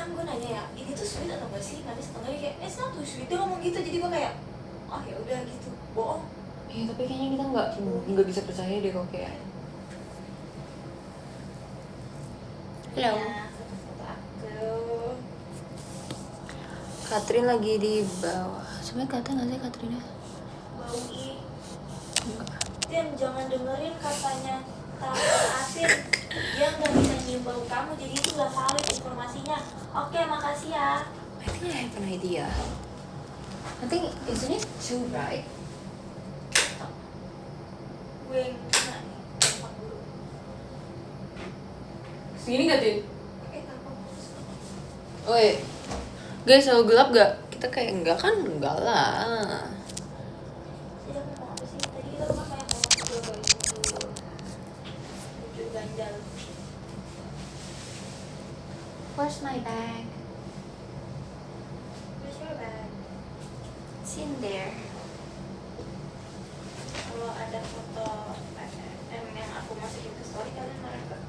kan gue nanya ya, ini tuh sweet atau enggak sih, manis atau enggak, kayak it's not too sweet, dia ngomong gitu. Jadi gue kayak oh ya udah gitu, bohong. Iya, tapi kayaknya kita nggak bisa percaya deh kok kayak. Halo. Ya, foto aku. Katrin lagi di bawah. Sebenarnya kata nggak sih Katrinnya? Bau ih. Enggak. Tim, jangan dengerin katanya Tante Asin. Dia nggak bisa nyium bau kamu, jadi itu nggak valid informasinya. Oke, makasih ya. I think I have an idea. I think isn't it too bright? Gue kena nih, tempat dulu. Segini nggak Tin? Kenapa? Woi, guys, selalu gelap gak? Kita kayak enggak kan? Enggak lah. Jadi aku mau apa sih? Tadi kita kan kayak mau coba itu lucu ganjal. Where's my bag? Where's your bag? It's in there. Kalau ada foto yang aku masukin ke story, kalian marah gak?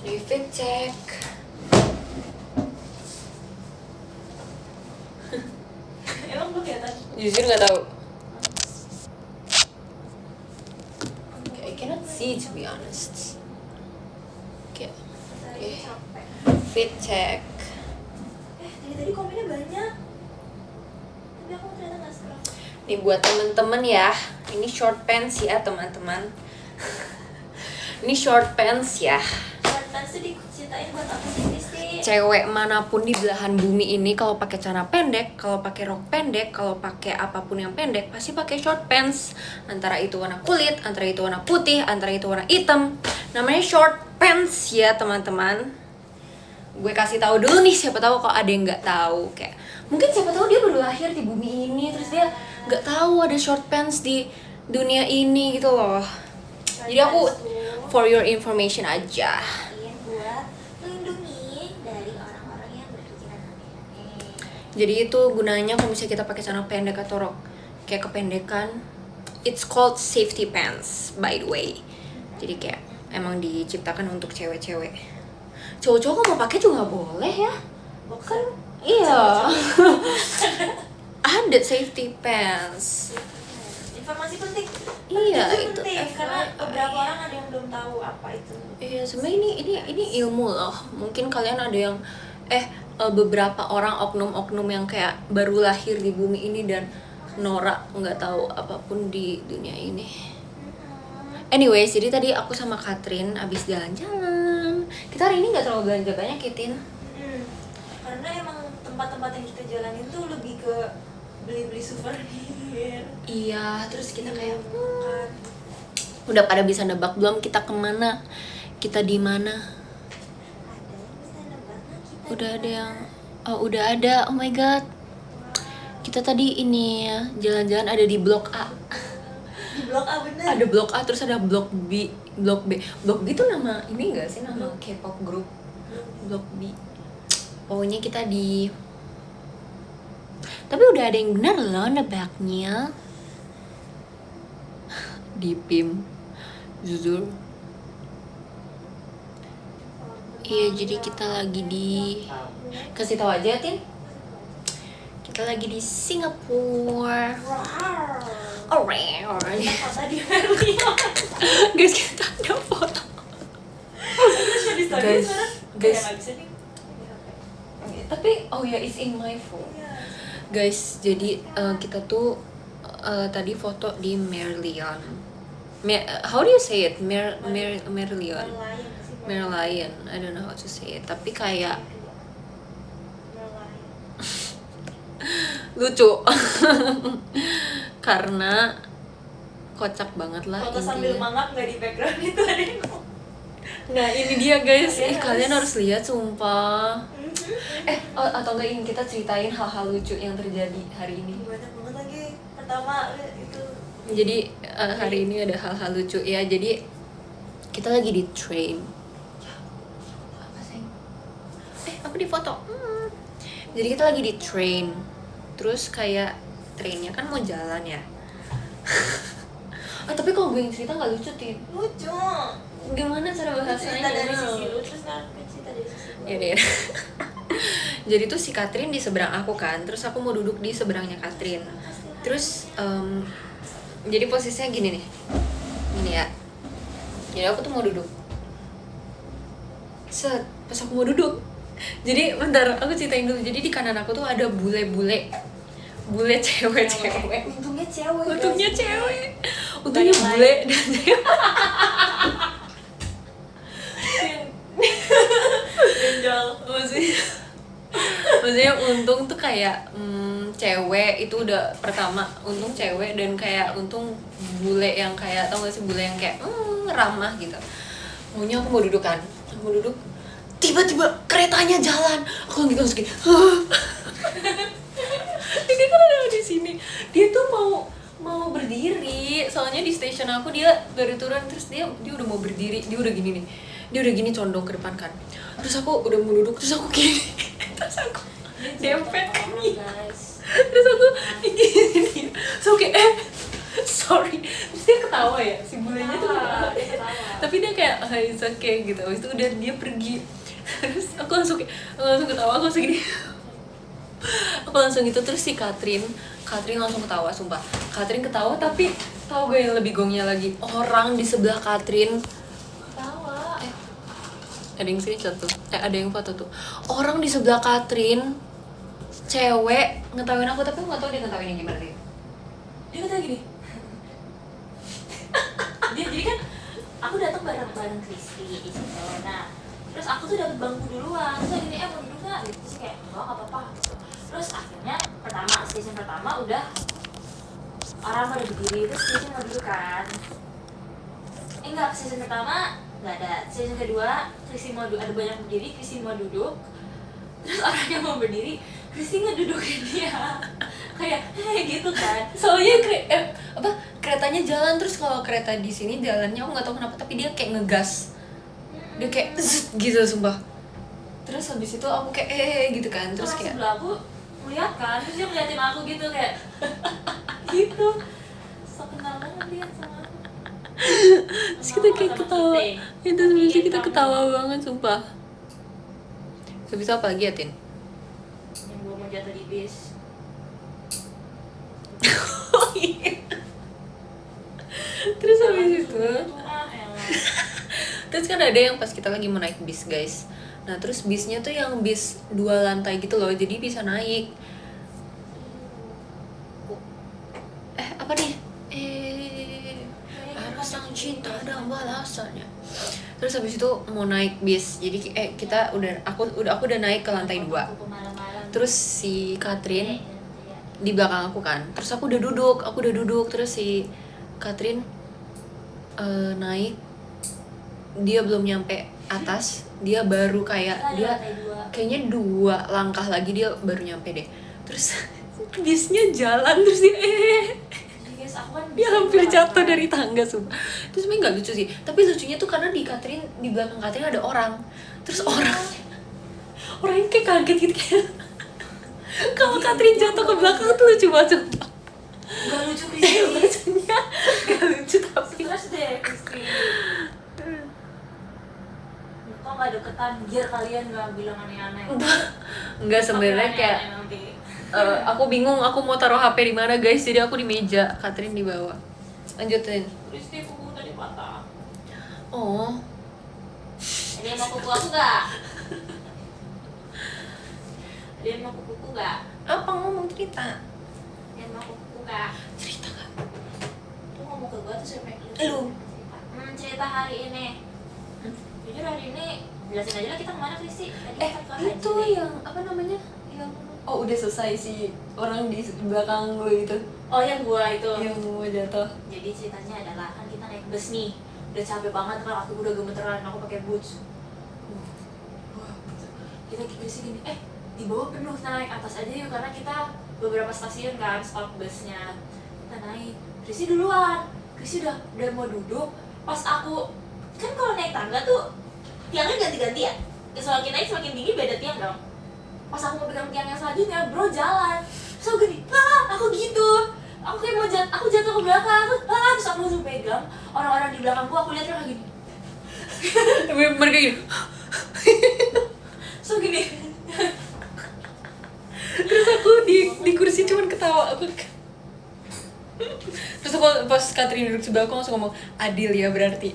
Jadi fit check. Emang gue kelihatan? Jujur nggak tahu. I cannot see to be honest. Oke, Tadi capek. fit check. Tadi komennya banyak. Tapi aku ternyata gak scroll. Nih buat temen-temen ya, ini short pants ya teman-teman. Ini short pants ya. Short pants tuh diceritain buat apa sih, Kristi? Cewek manapun di belahan bumi ini kalau pakai celana pendek, kalau pakai rok pendek, kalau pakai apapun yang pendek pasti pakai short pants. Antara itu warna kulit, antara itu warna putih, antara itu warna hitam. Namanya short pants ya teman-teman. Gue kasih tahu dulu nih, siapa tahu kok ada yang nggak tahu. Kayak mungkin siapa tahu dia baru lahir di bumi ini, terus dia nggak tahu ada short pants di dunia ini gitu loh. Jadi aku for your information aja. Buat melindungi dari orang-orang yang berpikiran aneh-aneh. Jadi itu gunanya kalau misalnya kita pakai celana pendek atau rok kayak kependekan, it's called safety pants by the way. Jadi kayak emang diciptakan untuk cewek-cewek. Cowok-cowok mau pakai juga nggak boleh ya? Boxer. Iya. Ada safety pants. Informasi penting. Iya, itu itu penting karena FYI. beberapa orang ada yang belum tahu apa itu. Iya, sebenarnya ini ilmu loh. Mungkin kalian ada yang beberapa orang oknum-oknum yang kayak baru lahir di bumi ini dan norak nggak tahu apapun di dunia ini. Anyways, jadi tadi aku sama Katrin abis jalan-jalan. Kita hari ini nggak terlalu belanja banyak, Kitin. Karena emang tempat-tempat yang kita jalanin tuh lebih ke beli-beli souvenir. Iya, terus kita kayak makan. udah pada bisa nebak belum kita kemana, kita di mana? Ada yang bisa nebak nggak kita? Udah ada yang, udah ada. Oh my god, kita tadi ini ya jalan-jalan ada di blok A. Di blok A bener. Ada blok A, terus ada blok B, blok B. Blok B itu nama ini enggak sih, nama K-pop group? Blok B. Pokoknya kita di, tapi udah ada yang benar loh nebaknya. Di PIM jujur. Iya, jadi kita lagi di, kasih tahu aja Tin, kita lagi di Singapura. Wow. Alright. Foto di Merlion. Guys, kita ada foto. Guys, guys. Nggak bisa nih. Tapi oh ya, it's in my phone. Iya. Guys, jadi kita tuh tadi foto di Merlion. How do you say it? Merlion. Merlion. Merlion. I don't know how to say it. Tapi kayak Merlion. lucu. Karena kocak banget lah Foto sambil intinya. mangap nggak di background itu ada yang ngomong. Nah, ini dia guys. Kalian Kalian harus lihat sumpah. Atau enggak ini kita ceritain hal-hal lucu yang terjadi hari ini. Banyak banget lagi. Pertama itu Jadi hari ini ada hal-hal lucu ya. Jadi kita lagi di train. Apa sih? Aku di foto. Jadi kita lagi di train. Terus kayak trainnya kan mau jalan ya. Tapi kalau gue yang cerita nggak lucu Tin. lucu. Gimana cara bahasanya? Cerita dari sisi lu, terus sekarang cerita dari sisi gue. Ya deh. Jadi tuh si Katrin di seberang aku kan, terus aku mau duduk di seberangnya Katrin. Terus jadi posisinya gini nih, gini ya. Jadi aku tuh mau duduk. Pas aku mau duduk, jadi bentar aku ceritain dulu. Jadi di kanan aku tuh ada bule cewek. Untungnya cewek. Untungnya guys. cewek. Untungnya bule dan cewek. Benjol. Maksudnya untung tuh kayak cewek itu udah pertama, untung cewek dan kayak untung bule yang kayak, tau gak sih bule yang kayak ramah gitu. Maunya aku mau duduk kan, aku mau duduk, tiba-tiba keretanya jalan, aku langsung gini. Ini kan ada di sini, dia tuh mau berdiri, soalnya di stasiun aku dia baru turun, terus dia udah mau berdiri, dia udah gini nih, dia udah gini condong ke depan kan, terus aku udah mau duduk, terus aku gini, terus aku dempet kaki, terus aku gini, terus aku kayak sorry, terus dia ketawa ya, si bulenya tuh ketawa, tapi dia kayak it's okay gitu, habis itu udah dia pergi, terus aku langsung ketawa, aku langsung gini. Aku langsung gitu, terus si Katrin langsung ketawa, sumpah. Katrin ketawa, tapi tahu gak yang lebih gongnya lagi? Orang di sebelah Katrin Tawa. ada yang screenshot tuh, ada yang foto tuh. Orang di sebelah Katrin, cewek ngetawain aku, tapi aku nggak tahu dia ngetawainnya gimana dia. Dia kata gini. Dia jadi kan aku datang bareng Kristi di situ. Nah, terus aku tuh dapet bangku duluan. Terus gini, mau duduk nggak? Gitu. Terus kayak enggak apa-apa. Terus akhirnya stasiun pertama udah orang pada berdiri, terus stasiun mau duduk kan. Enggak, stasiun pertama nggak ada. Stasiun kedua Kristi mau ada banyak berdiri, Kristi mau duduk. Terus orangnya mau berdiri, Kristi ngedudukin dia. Kayak gitu kan. Soalnya keretanya jalan, terus kalau kereta di sini jalannya aku nggak tahu kenapa, tapi dia kayak ngegas, dia kayak gitu sumpah. Terus habis itu aku kayak gitu kan, terus kayak sebelah aku ngeliat kan, terus dia ngeliatin aku gitu kayak gitu. So kenal banget dia sama aku. Terus kita kayak ketawa, itu sebenarnya kita ketawa banget sumpah. Habis itu apa lagi ya, Tin? Yang gue mau jatuh di bis. Oh iya. Terus habis itu terus kan ada yang pas kita lagi mau naik bis guys. Nah terus bisnya tuh yang bis 2 lantai gitu loh, jadi bisa naik. Apa nih? Harus yang cinta dan balasannya. Terus habis itu mau naik bis, jadi aku udah naik ke lantai 2. Terus si Katrin di belakang aku kan, terus aku udah duduk, terus si Katrin naik, dia belum nyampe atas, dia baru kayaknya 2 langkah lagi dia baru nyampe deh. Terus bisnya jalan, terus dia hampir jatuh dari tangga sumpah. Terus sebenarnya nggak lucu sih, tapi lucunya tuh karena di belakang Katrin ada orang, terus orangnya kayak kaget gitu kayak kalau Katrin jatuh ke belakang tuh lucu banget sumpah. Gak lucu Kristi. Maksudnya gak lucu tapi Stres deh Kristi. Kok gak deketan biar kalian gak bilang aneh-aneh. enggak sebenarnya kayak aku bingung aku mau taruh HP di mana guys, jadi aku di meja, Katrin di bawah. Lanjutin. Kristi kuku tadi patah. Oh, Ada yang mau kuku aku gak? Ada yang mau kuku gak? apa ngomong cerita? Ada yang mau kuku gak? Cerita kan? Lu ngomong ke gue terus sampai Lu. cerita hari ini. Jujur hari ini jelasin aja lah kita kemana Kristi. Tadi kita ke Itu HJD. yang apa namanya? Yang udah selesai si orang di belakang gue itu. Oh yang gua itu. Yang mau jatuh. Jadi ceritanya adalah kan kita naik bus nih, udah capek banget kan, aku udah gemeteran, aku pakai boots. Kita gini, di bawah penuh, kita naik atas aja yuk karena kita beberapa stasiun kan stop busnya. Kita naik, Kristi duluan, Kristi udah mau duduk. Pas aku kan kalau naik tangga tuh tiangnya ganti-ganti ya, semakin naik semakin tinggi beda tiang dong. Pas aku mau pegang tiang yang selanjutnya, bro jalan, so gini, aku gitu. Aku kayak aku jatuh ke belakang, terus aku langsung pegang orang-orang di belakangku, aku lihat mereka gini. Mereka gini. So gini. Terus aku di kursi cuman ketawa aku. Terus aku pas Katrin duduk sebelah aku langsung ngomong, adil ya berarti.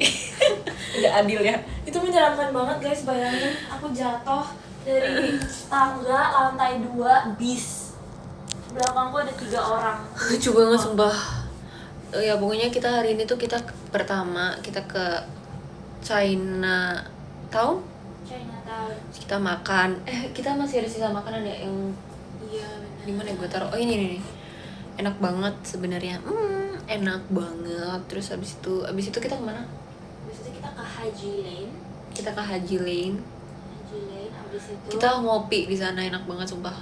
Udah adil ya. Itu menyeramkan banget guys, bayangin aku jatuh dari tangga lantai 2 bis. Belakangku ada 3 orang. Lucu banget sumpah. Ya pokoknya kita hari ini tuh pertama kita ke China Town. Chinatown. Kita makan. Kita masih ada sisa makanan ya yang Iya benar. di mana gue taruh? Oh ini nih. Enak banget sebenarnya. Enak banget. Terus abis itu kita kemana? Biasanya kita ke Haji Lane. Kita ke Haji Lane. Haji Lane abis itu Kita ngopi di sana, enak banget sumpah.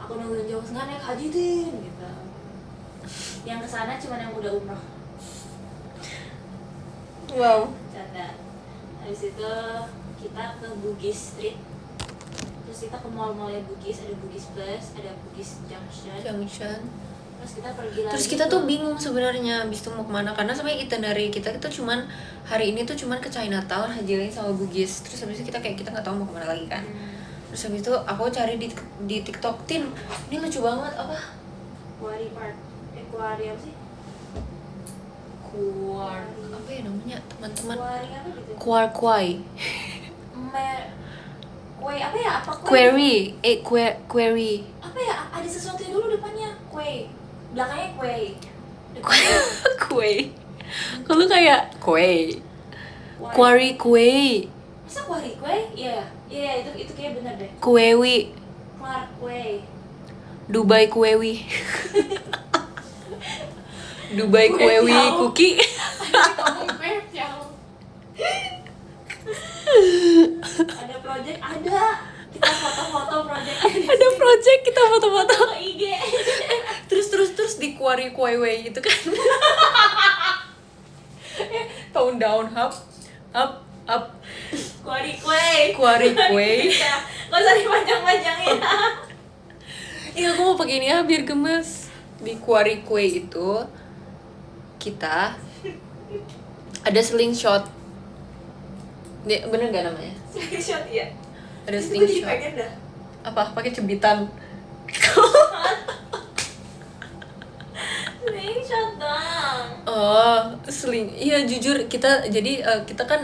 aku nungguin jauh nggak naik haji din gitu. Yang kesana cuma yang udah umroh. Wow. Canda. Habis itu kita ke Bugis Street. Terus kita ke mall-mallnya Bugis, ada Bugis Plus, ada Bugis Junction. Terus kita pergi lagi. Terus kita tuh bingung sebenarnya abis itu mau kemana, karena sampai itinerary kita itu cuman hari ini tuh cuman ke Chinatown, Haji Lane sama Bugis. Terus habis itu kita nggak tahu mau kemana lagi kan. Terus habis itu aku cari di TikTok, Tin, ini lucu banget apa? Quarry Park. Quarry apa sih? Apa ya namanya teman-teman? Quarry apa gitu? Kwai. Kue apa ya? Apa kue? Query. Apa ya? Ada sesuatu yang dulu depannya. Kue. Belakangnya kue. Kue. Kalau kayak kue. Quarry kue. Masa quarry kue? Iya. Iya, itu kayak bener deh. Kuewi. Clark kue. Dubai Kuewi. Dubai Kuewi cookie. Ngomong kue piau. Ada project, ada. Kita foto-foto projectnya. Ada project kita foto-foto. Ke IG. Terus di Quarry Kuewi itu kan. Tone down up. Quarry kue. Quarry kue. Gak usah dipanjang-panjangin. Iya, aku mau pakai ini ya biar gemes. Di Quarry Kue itu kita ada slingshot. Bener gak namanya? Slingshot ya. Ada Itu gue jadi slingshot. pengen dah. Apa? Pakai cebitan. Slingshot dong. Oh, iya jujur kita kan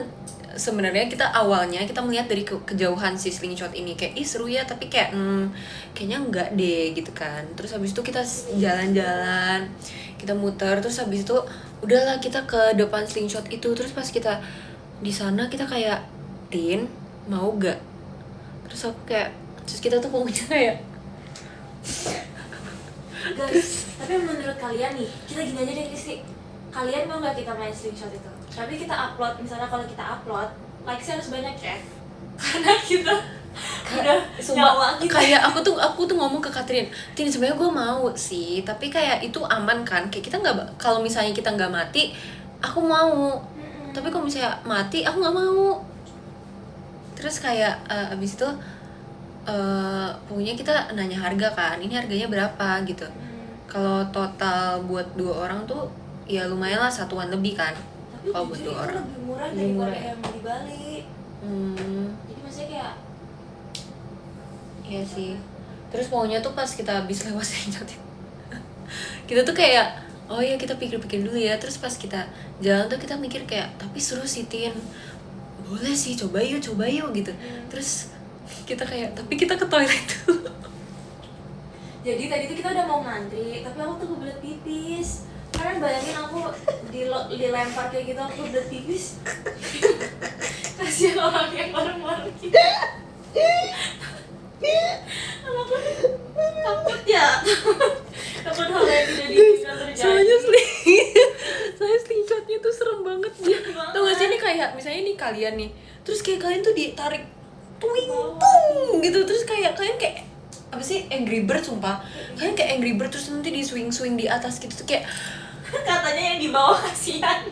sebenarnya kita awalnya kita melihat dari kejauhan si slingshot ini kayak seru ya, tapi kayak kayaknya enggak deh gitu kan. Terus habis itu kita jalan-jalan, kita muter, terus habis itu udahlah kita ke depan slingshot itu. Terus pas kita di sana kita kayak, Tin, mau gak? Terus aku kayak, terus kita tuh ngomongnya kayak Guys, tapi menurut kalian nih, kita gini aja deh Kristi. Kalian mau gak kita main slingshot itu? Tapi kita upload, misalnya kalau kita upload, likes-nya harus banyak ya. Karena kita udah nyawa kita. Kayak aku tuh ngomong ke Katrin, Tin sebenarnya gue mau sih, tapi kayak itu aman kan, kayak kita nggak, kalau misalnya kita nggak mati aku mau, tapi kalau misalnya mati aku nggak mau. Terus kayak abis itu pokoknya kita nanya harga kan, ini harganya berapa gitu. Kalau total buat 2 orang tuh ya lumayan lah, satuan lebih kan. Tapi Kalau buat jujur 2 itu orang lebih murah lebih daripada murah. yang di Bali. Jadi maksudnya kayak Iya sih. Terus maunya tuh pas kita habis lewat slingshot itu, kita tuh kayak, oh ya kita pikir-pikir dulu ya. Terus pas kita jalan tuh kita mikir kayak, tapi seru sih Tin, boleh sih, coba yuk gitu. Terus kita kayak, tapi kita ke toilet tuh. jadi tadi tuh kita udah mau ngantri, tapi aku tuh kebelet pipis. Karena bayangin aku dilempar kayak gitu, aku kebelet pipis. Kasihan orang yang bareng-bareng kita. Aku takut ya. Takut hal yang tidak diinginkan terjadi. Soalnya slingshotnya tuh serem banget dia. Banget. Tau gak sih ini kayak, misalnya nih kalian nih, terus kayak kalian tuh ditarik tuing tung gitu. Terus kayak kalian kayak apa sih, Angry Bird sumpah. Kalian kayak Angry Bird terus nanti di swing di atas gitu tuh kayak, Katanya yang di bawah kasihan.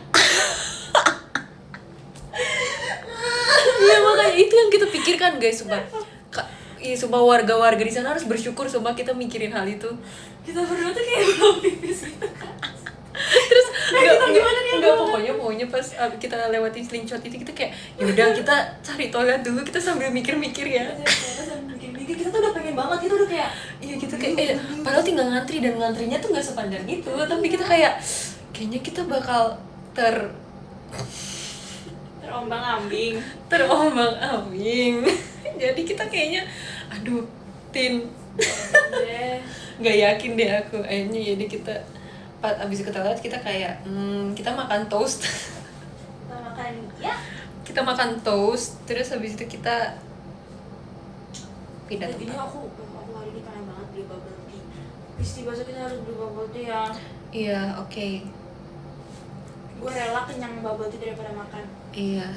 iya makanya itu yang kita pikirkan guys, sumpah. Iya, sumpah warga-warga di sana harus bersyukur, sumpah kita mikirin hal itu. Kita berdua tuh kayak belum pipis gitu kan. Terus Kita gimana nih? Enggak, pokoknya pas kita lewatin slingshot itu kita kayak yaudah kita cari toilet dulu, kita sambil mikir-mikir ya. Kita tuh udah pengen banget, kita udah kayak Iya kita kayak padahal tinggal ngantri dan ngantrinya tuh nggak sepanjang itu, tapi kita kayak kayaknya kita bakal terombang-ambing. Jadi kita kayaknya aduh Tin Deh. nggak yakin deh aku kayaknya. Jadi kita abis kita lihat kita kayak kita makan toast. Kita makan ya. Kita makan toast terus habis itu kita pindah Ini tempat. aku hari ini pengen banget beli bubble tea. Pasti besok kita harus beli bubble tea ya. Iya oke. Gue rela kenyang bubble tea daripada makan. Iya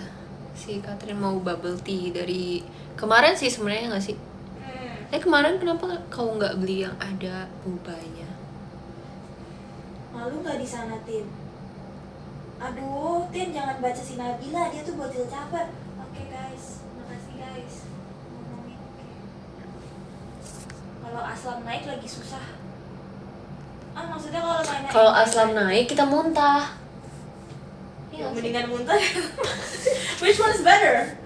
si Catherine mau bubble tea dari kemarin sih sebenarnya nggak sih? Kemarin kenapa kau nggak beli yang ada bubanya? Malu nggak di sana, Tin? Aduh, Tin jangan baca si Nabila, dia tuh bocil caper. Oke guys, makasih guys. Ngomongin oke. Kalau aslam naik lagi susah. Maksudnya Kalau aslam naik kita muntah. Ya, mendingan muntah. Which one is better?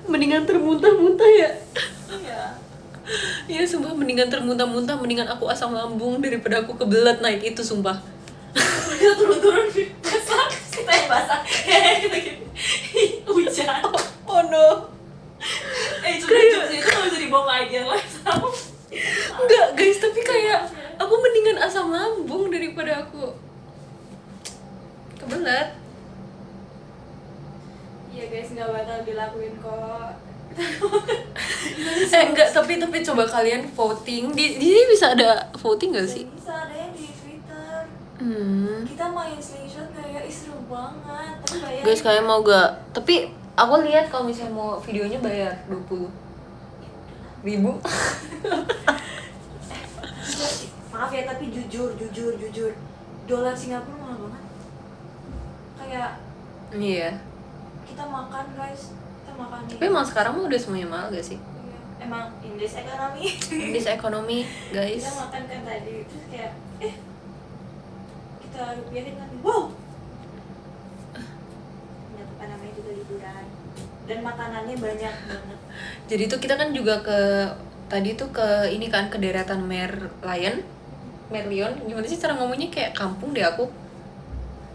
Mendingan termuntah-muntah ya. Iya. Iya sumpah mendingan termuntah-muntah, mendingan aku asam lambung daripada aku kebelet naik itu sumpah. Kita turun-turun basah, kita yang basah. Kita gini. Hujan. Oh no. Itu nggak bisa dibawa ke ideal life sama. Enggak guys, tapi kayak aku mendingan asam lambung daripada aku kebelet. Iya guys, nggak bakal dilakuin kok. Enggak, tapi coba kalian voting. Di sini bisa ada voting gak sih? Bisa ada yang di Twitter. Kita main slingshot nggak ya? Ih, seru banget. Tapi bayar. Guys, kalian mau gak? Tapi aku lihat kalau misalnya mau videonya bayar 20.000. Maaf ya, tapi jujur. Dolar Singapura mahal banget. Kayak Iya. kita makan guys, kita makan. Tapi emang sekarang mah udah semuanya mahal gak sih? Iya. Emang in this economy. This economy, guys. Kita makan kan tadi, terus kayak kita rupiahin kan, wow. Ternyata apa namanya juga liburan dan makanannya banyak banget. Jadi tuh kita kan juga tadi tuh ke ini kan ke deretan Merlion, gimana sih cara ngomongnya, kayak kampung deh aku.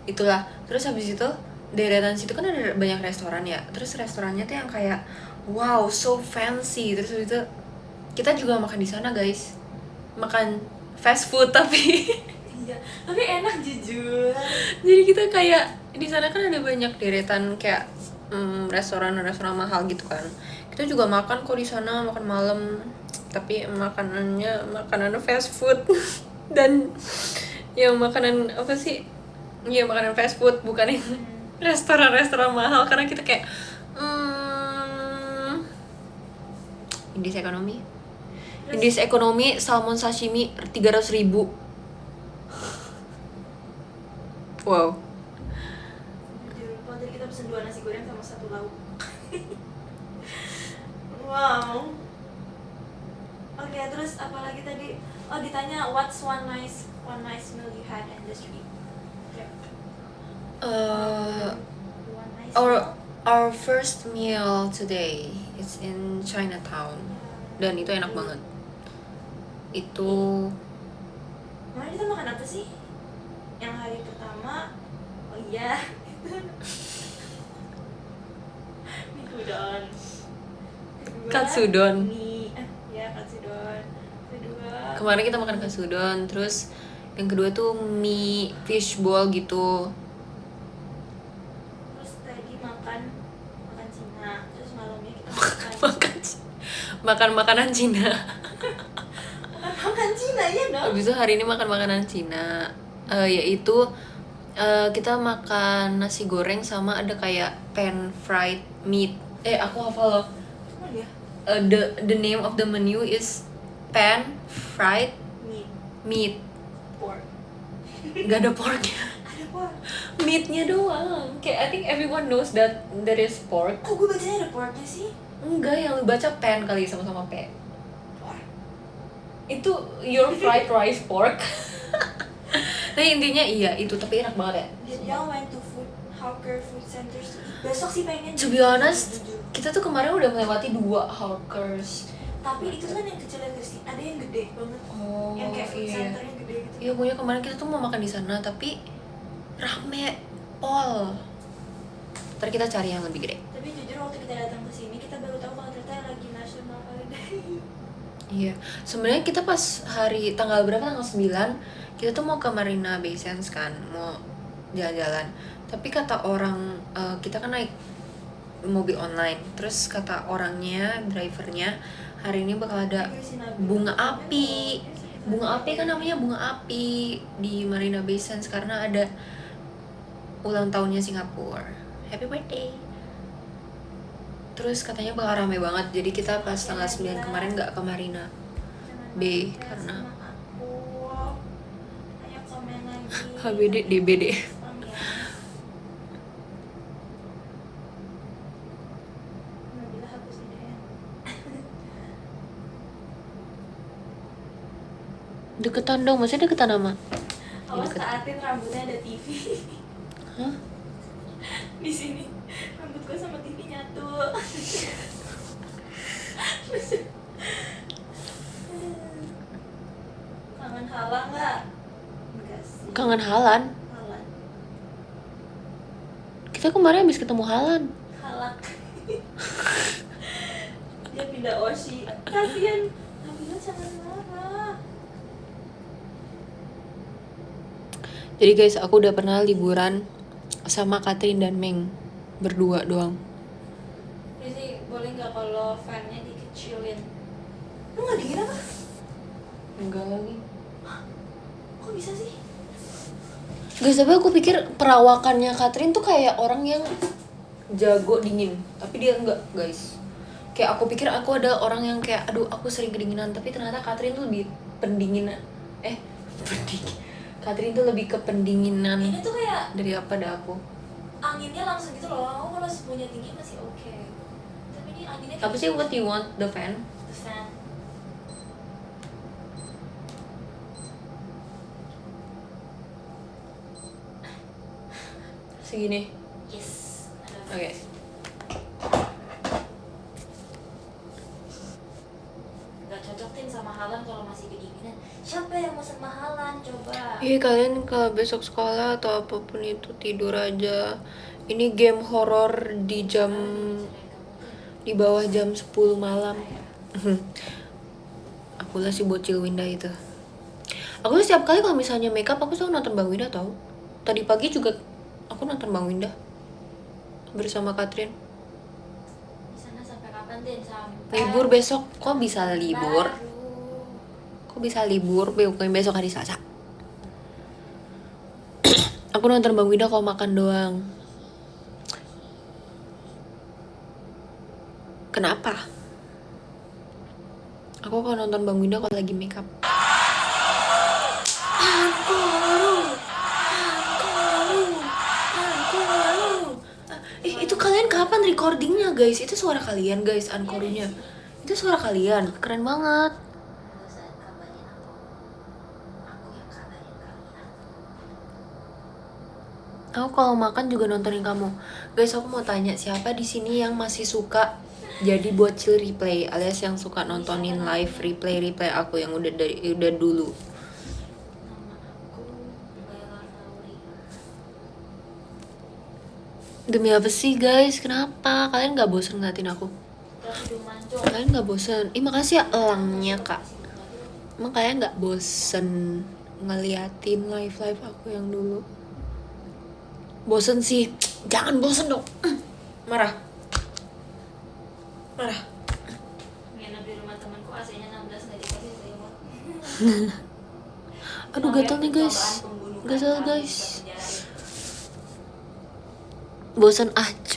Itulah. Terus habis itu deretan situ kan ada banyak restoran ya. Terus restorannya tuh yang kayak wow, so fancy. Terus habis itu kita juga makan di sana, guys. Makan fast food tapi Iya, tapi enak jujur. jadi kita kayak di sana kan ada banyak deretan kayak restoran mahal gitu kan. Kita juga makan kok di sana, makan malam. Tapi makanan fast food dan yang makanan apa sih? Iya, makanan fast food, bukan yang restoran mahal, karena kita kayak Indis ekonomi salmon sashimi 300.000. Wow. Jujur, kalau tadi kita pesen 2 nasi goreng sama 1 lauk. Wow. Oke, terus apa lagi tadi? Oh, ditanya what's one nice meal you had in the street? One nice meal? Our first meal today is in Chinatown dan itu enak banget. Itu Kemarin kita makan apa sih? Yang hari pertama, oh iya, mie udon. Kedua, Katsudon. Ya katsudon. Kedua, Kemarin kita makan katsudon, terus yang kedua tuh mie fishball gitu. terus tadi makan Cina, terus malamnya kita Makan makanan Cina. makan Cina ya dong. Habis itu hari ini makan makanan Cina, yaitu kita makan nasi goreng sama ada kayak pan fried meat. Aku hafal loh. Oh ya, The name of the menu is pan fried meat. pork. Gak ada porknya. Ada pork. Meatnya doang. Kayak I think everyone knows that there is pork. Kok gue bacanya ada porknya sih? Enggak, yang lu baca pan kali, sama-sama P. Pork. Itu your fried rice pork. Nah intinya iya itu, tapi enak banget ya. Did y'all went to hawker food centers? Besok sih pengen. To be honest, kita tuh kemarin udah melewati 2 hawkers. Tapi itu kan yang kecil ya Kristi, ada yang gede banget. Oh, Yang kayak food iya. centernya gede gitu. Iya, pokoknya kemarin kita tuh mau makan di sana tapi rame pol. Ntar kita cari yang lebih gede. Tapi jujur waktu kita datang ke sini kita baru tahu kalau ternyata lagi National Holiday. Iya, sebenarnya kita pas hari tanggal berapa, tanggal 9 kita tuh mau ke Marina Bay Sands kan, mau jalan-jalan. Tapi kata orang, kita kan naik mobil online, terus kata orangnya, drivernya, hari ini bakal ada bunga api. Bunga api kan namanya bunga api di Marina Bay Sands karena ada ulang tahunnya Singapura. Happy birthday. Terus katanya bakal rame banget, jadi kita pas tanggal 9 kemarin gak ke Marina Bay karena Ayo komen lagi. HBD DBD. Nabila hapus ini ya. Deketan dong, maksudnya deketan sama? Awas taatin rambutnya ada TV. Hah? Di sini rambut gue sama TV nyatu. Kangen halang nggak? Enggak sih. Kangen Halan? Halang. Kita kemarin habis ketemu Halan. Halak. Dia pindah Oshi. Kasian. Nabila jangan marah. Jadi guys, aku udah pernah liburan sama Katrin dan Meng berdua doang. Jadi boleh nggak kalau fan-nya dikecilin? Lu nggak dingin apa? Enggak lagi. Kok bisa sih? Guys, tapi aku pikir perawakannya Katrin tuh kayak orang yang jago dingin, tapi dia enggak, guys. Kayak aku pikir aku ada orang yang kayak aduh aku sering kedinginan, tapi ternyata Katrin tuh lebih pendinginan. Pendingin. Katrin tuh lebih ke pendinginan Ini tuh kayak dari apa dah aku. anginnya langsung gitu loh. Aku kalau punya tinggi masih oke. Tapi ini anginnya kayak Apa sih what you want the fan? the fan. Segini. Yes. Oke. Gak cocokin sama Halan kalau masih kedinginan. Siapa yang mau sama Halan coba? Iya, kalian kalau besok sekolah atau apapun itu tidur aja. Ini game horor di jam di bawah jam 10 malam. Akulah si bocil Winda itu. Aku tuh setiap kali kalau misalnya makeup aku selalu nonton Bang Winda tau. Tadi pagi juga aku nonton Bang Winda bersama Katrin. Di sana sampai kapan Den? Sampai Libur besok. Kok bisa libur? baru. Kok bisa libur? Bukan besok hari Selasa. Aku nonton Bang Winda kalau makan doang. Kenapa? Aku kalau nonton Bang Winda kalau lagi makeup. Itu kalian kapan recordingnya guys? Itu suara kalian guys, encore-nya. Itu suara kalian, keren banget. Gak usah kabarin aku. Aku yang kabarin kalian. Aku kalau makan juga nontonin kamu. Guys, aku mau tanya siapa di sini yang masih suka jadi bocil replay alias yang suka nontonin live replay aku yang udah dulu. Nama aku Bella Lauri. Demi apa sih guys? Kenapa? Kalian gak bosen ngeliatin aku? Udah hidung mancung. Kalian gak bosen? Makasih ya elangnya kak. Emang kalian gak bosen ngeliatin live aku yang dulu? Bosen sih. Jangan bosen dong. Marah. Nginep di rumah temanku AC-nya 16 nggak dikasih selimut. Aduh gatel nih guys. Gatel guys. Bosen aja.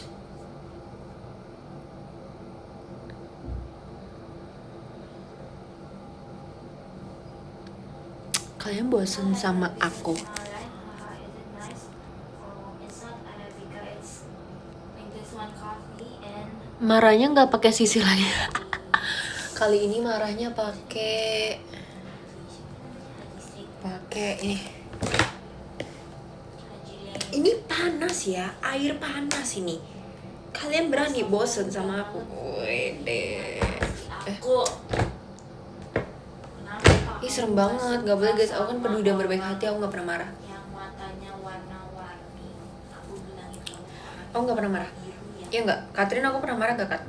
Kalian bosen sama aku? Marahnya nggak pakai sisi lagi. Kali ini marahnya pakai ini. panas ya, air panas ini. Kalian berani bosen sama aku? Wede. Aku. Kenapa? Ih serem banget, gak boleh guys. Aku kan peduli dan berbaik hati, aku gak pernah marah. Yang matanya warna-warni. Aku bilangin kamu orang Aku gak pernah marah. biru ya. Iya gak? Katrin aku pernah marah gak Kat?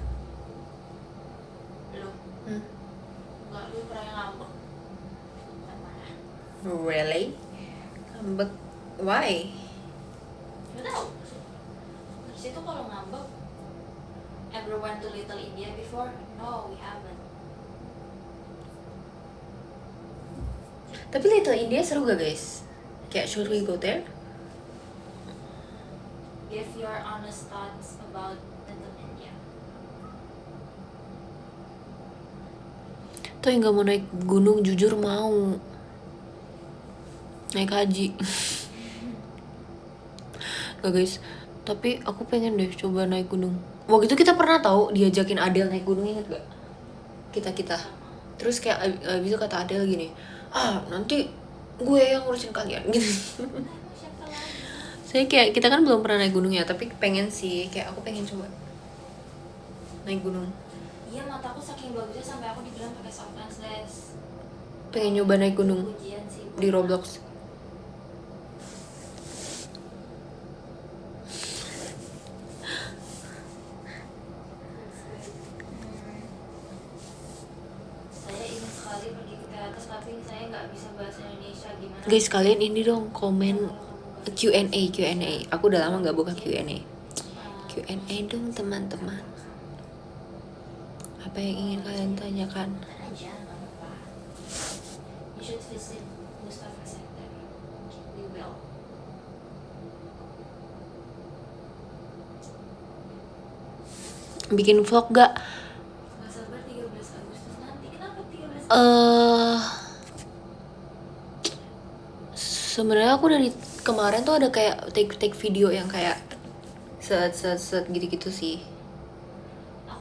Lu. Enggak, lu pernah ngambek. Bukan marah. Really? Ngambek? Why? Gak tau. Terus itu kalau ngambek, ever went to Little India before? No, we haven't. Tapi Little India seru gak guys? Kayak should we go there? Give your honest thoughts about Little India. Tuh yang gak mau naik gunung jujur mau. Naik haji. Gak guys, tapi aku pengen deh coba naik gunung. Waktu itu kita pernah tahu diajakin Adele naik gunung, inget gak? Kita. Terus kayak abis itu kata Adele gini, nanti gue yang ngurusin kalian gitu. Siapa lagi? Saya kayak kita kan belum pernah naik gunung ya, tapi pengen sih, kayak aku pengen coba naik gunung. Iya, mataku saking bagusnya sampai aku dibilang pakai soft lenses. Pengen nyoba naik gunung Ujian sih di Roblox. Saya ingin sekali pergi ke teater, tapi saya nggak bisa bahasa Indonesia. Gimana? Guys, kalian ini dong komen Q&A. Aku udah lama gak buka Q&A. Q&A dong teman-teman. Apa yang ingin kalian tanyakan? Aja, nggak apa-apa. You should visit Mustafa Center. We will. Bikin vlog gak? Nggak sabar 13 Agustus nanti. Kenapa 13 Sebenarnya aku dari kemarin tuh ada kayak take video yang kayak set gitu sih.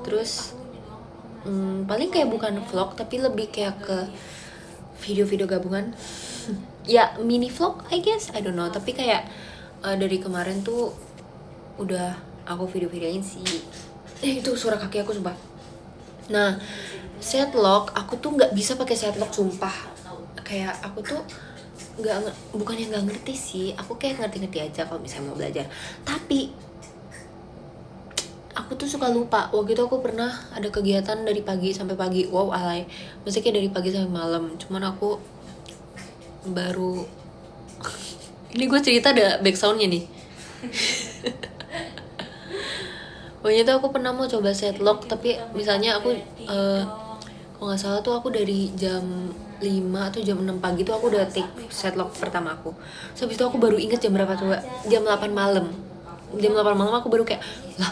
Terus paling kayak bukan vlog tapi lebih kayak ke video-video gabungan. Ya mini vlog I guess, I don't know. Tapi kayak dari kemarin tuh udah aku video-videoin sih. Itu suara kaki aku sumpah. Nah, set lock aku tuh nggak bisa pakai set lock sumpah. Kayak aku tuh bukannya nggak ngerti sih, aku kayak ngerti aja kalau misalnya mau belajar. Tapi aku tuh suka lupa. Waktu itu aku pernah ada kegiatan dari pagi sampai pagi. Wow, alay. Maksudnya kayak dari pagi sampai malam. Cuman aku baru ini gue cerita ada backsoundnya nih. Pokoknya tuh aku pernah mau coba set lock, tapi misalnya aku kalau nggak salah tuh aku dari jam 5 atau jam 6 pagi tuh aku udah take set lock pertama aku. Terus habis itu aku baru inget jam berapa coba? Jam 8 malam. Jam 8 malam aku baru kayak, lah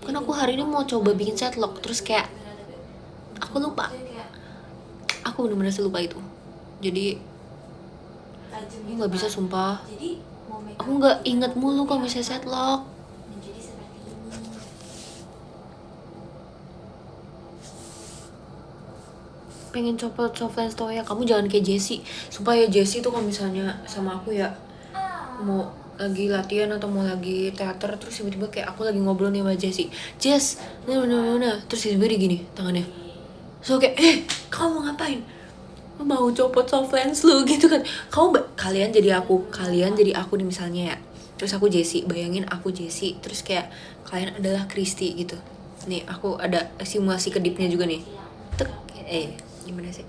kan aku hari ini mau coba bikin set lock. Terus kayak aku lupa. Aku bener-bener selupa itu. Jadi aku nggak bisa sumpah. Aku nggak inget mulu kalau misalnya set lock. menjadi seperti ini. Pengen copot soft lens tuh ya. Kamu jangan kayak Jessie. Sumpah ya, Jessie tuh kalau misalnya sama aku ya, mau lagi latihan atau mau lagi teater, terus tiba-tiba kayak aku lagi ngobrol nih sama Jessie, Jess, mana, terus tiba-tiba dia gini tangannya. So kayak, kamu mau ngapain? Mau copot soft lens lu gitu kan. Kalian jadi aku nih misalnya ya. Terus aku Jessie, bayangin aku Jessie, terus kayak kalian adalah Kristi gitu. Nih aku ada simulasi kedipnya juga nih. Tek, gimana sih?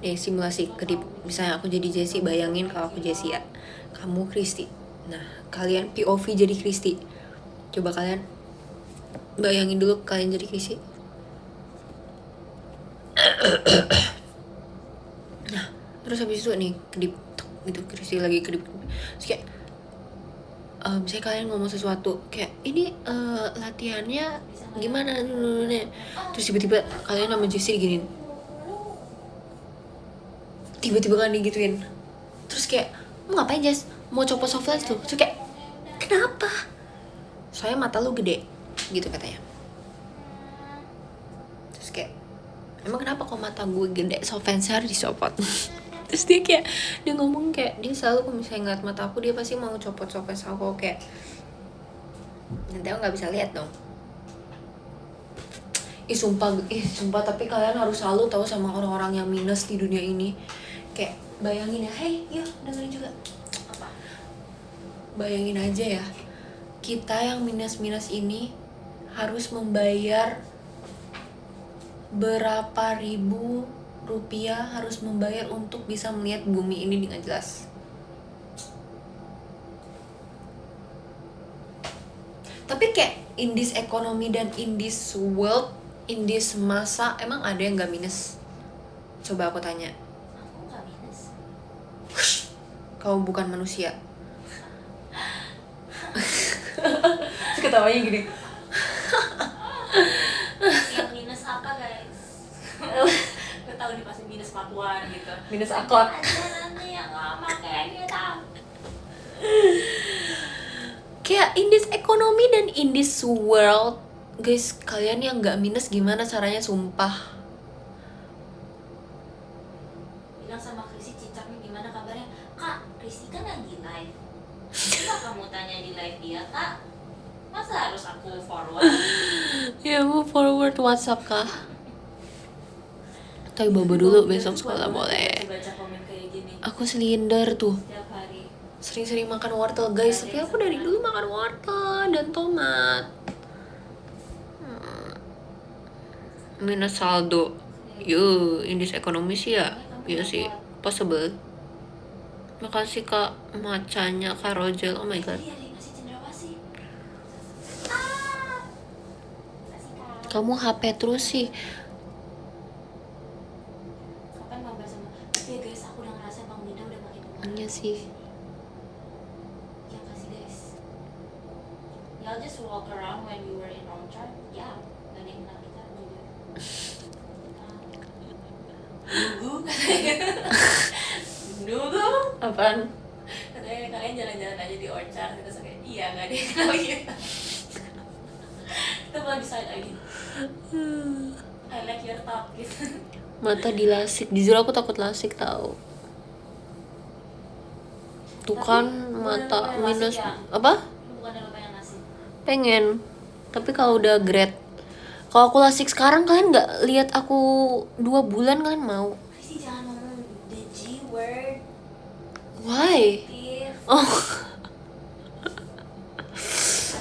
Nih simulasi kedip. Misalnya aku jadi Jessie, bayangin kalau aku Jessie ya, kamu Kristi. Nah kalian POV jadi Kristi. Coba kalian bayangin dulu kalian jadi Kristi. Nah terus habis itu nih kedip gitu, Kristi lagi kedip. Terus kayak misalnya kalian ngomong sesuatu kayak ini latihannya gimana, terus tiba-tiba kalian sama Jessie diginin, tiba-tiba kan digituin, terus kayak mau ngapain Jess, mau copot soft lens tuh. Terus kayak kenapa, soalnya mata lu gede gitu katanya. Terus kayak emang kenapa kok mata gue gede soft lensnya harus dicopot? Terus dia ngomong kayak dia selalu kalau misalnya ngeliat mata aku dia pasti mau copot-copot aku kayak nanti aku nggak bisa lihat dong. Sumpah tapi kalian harus selalu tahu sama orang-orang yang minus di dunia ini. Kayak bayangin ya, hey yuk dengerin juga. Apa? Bayangin aja ya, kita yang minus-minus ini harus membayar berapa ribu rupiah, harus membayar untuk bisa melihat bumi ini dengan jelas. Tapi kayak in this economy dan in this world, in this masa, emang ada yang gak minus? Coba aku tanya. Aku nggak minus. Kau bukan manusia. Ketawanya gini. Yang minus apa guys? Gue tahu nih pasti minus kelakuan gitu. Minus akhlak. Ada nanti yang lama kayak gitu. Kayak in this economy dan in this world, guys, kalian yang gak minus gimana caranya, sumpah. Bilang sama Krisi, cicaknya gimana kabarnya? Kak, Krisi kan lagi live. Coba kamu tanya di live dia, Kak. Masa harus aku forward? Ya mau forward WhatsApp kah? Tapi bobo dulu besok sekolah boleh. Baca komen kayak gini Aku selinder tuh, setiap hari. sering-sering makan wortel guys. Tapi aku dari dulu makan wortel dan tomat. Minus saldo. Yo, in this economy sih ya. Iya sih, possible. Makasih kak macanya kak Rojel. Oh my god. Iya, dia ngasih cendrawasih. Ah. Kasih Kak. Kamu HP terus sih. Kapan ngobrol sama? Tapi ya guys, aku udah ngerasa Bang Dinda udah makin umur. Iya sih. Ya kasih guys. Y'all just walk around when we were in Orchard. Ya, gak ada yang kenal kita juga. Nunggu katanya. Nunggu. Apaan? Katanya kalian jalan-jalan aja di Orchard. Terus kayak iya gak ada yang kenal kita. Kita malah decide lagi. I like your top gitu. Mata dilasik. Jujur aku takut lasik tau. Tuh Tapi kan bukan mata yang minus lasik ya? apa? Bukan yang lo pengen ngasih. Pengen. Tapi kalau udah grade, kalau aku lasik sekarang kalian nggak lihat aku 2 bulan kalian mau? Krisi jangan ngomong the G word. Why? If Oh. I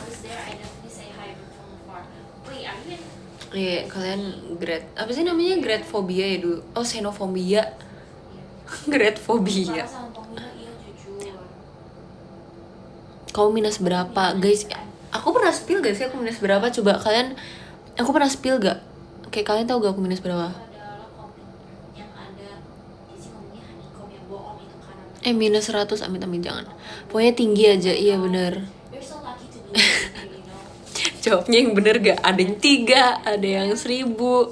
was there, I definitely say hi from afar. Wait, are you in? Iya, kalian grade apa sih namanya, grade fobia ya dulu? Oh, xenofobia. Grade fobia. Sama Pemula, iya jujur. Kau minus berapa, guys? Aku pernah spill gak sih aku minus berapa? Coba kalian, aku pernah spill gak? Kayak kalian tahu gak aku minus berapa? Adalah komen yang ada isi ngomongnya honeycomb yang bohong itu kanan. Minus 100, amit-amit jangan. Pokoknya tinggi aja, iya bener. You're so lucky to be with me, you know. Jawabnya yang bener gak? Ada yang 3, ada yang 1000. Oh,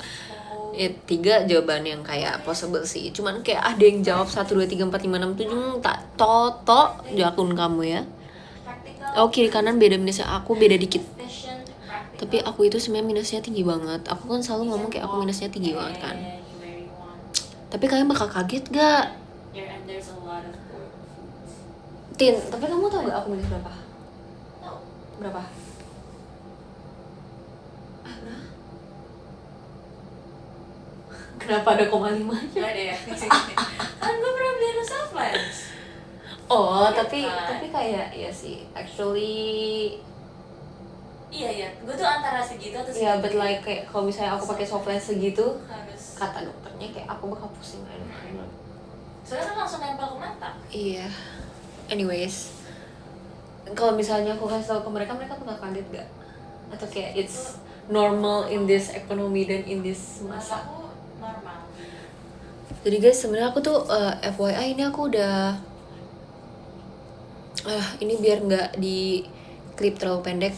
3 jawaban yang kayak possible sih. Cuman kayak ada yang jawab 1, 2, 3, 4, 5, 6, 7. Tak toto jakun kamu ya. practical. Oh, kiri kanan beda minusnya, aku beda dikit. Efficient, practical. Tapi aku itu sebenarnya minusnya tinggi banget. Aku kan selalu ngomong kayak aku minusnya tinggi banget kan. Anywhere you want. Tapi kalian bakal kaget gak? There and there's a lot of work. Tin, tapi kamu tau gak aku minus berapa? No. Berapa? Kenapa ada koma 5 Gak ada ya. Kan gue pernah beli Russell Flats. Oh, Iya, tapi kan? kayak ya sih, actually Iya ya, gue tuh antara segitu atau ya, segitu. but like kayak kalau misalnya aku pakai soft lens segitu, Harus. kata dokternya kayak aku bakal pusing. I don't know. Soalnya kan langsung nempel ke mata. Iya. Anyways, kalau misalnya aku kasih tahu ke mereka, mereka bakal kaget gak? Atau kayak it's normal in this economy dan in this Menurut masa? aku normal. Jadi guys, sebenarnya aku tuh FYI ini aku udah ini biar nggak di klip terlalu pendek.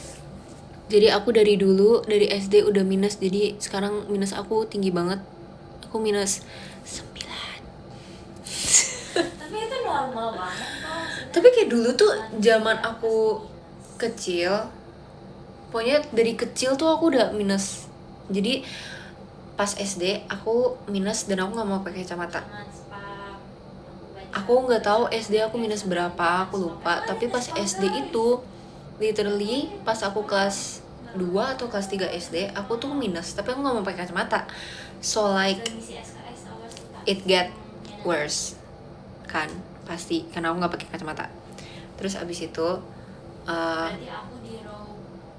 Jadi aku dari dulu dari SD udah minus, jadi sekarang minus aku tinggi banget. Aku minus 9. Tapi itu normal banget kok. Tapi kayak dulu tuh zaman aku kecil, pokoknya dari kecil tuh aku udah minus. Jadi pas SD aku minus dan aku nggak mau pakai kacamata. Jangan spam. aku nggak tahu SD aku minus berapa, aku lupa. Tapi pas SD itu literally pas aku kelas 2 atau kelas 3 SD aku tuh minus, tapi aku nggak mau pakai kacamata. So like it get worse kan, pasti karena aku nggak pakai kacamata. Terus abis itu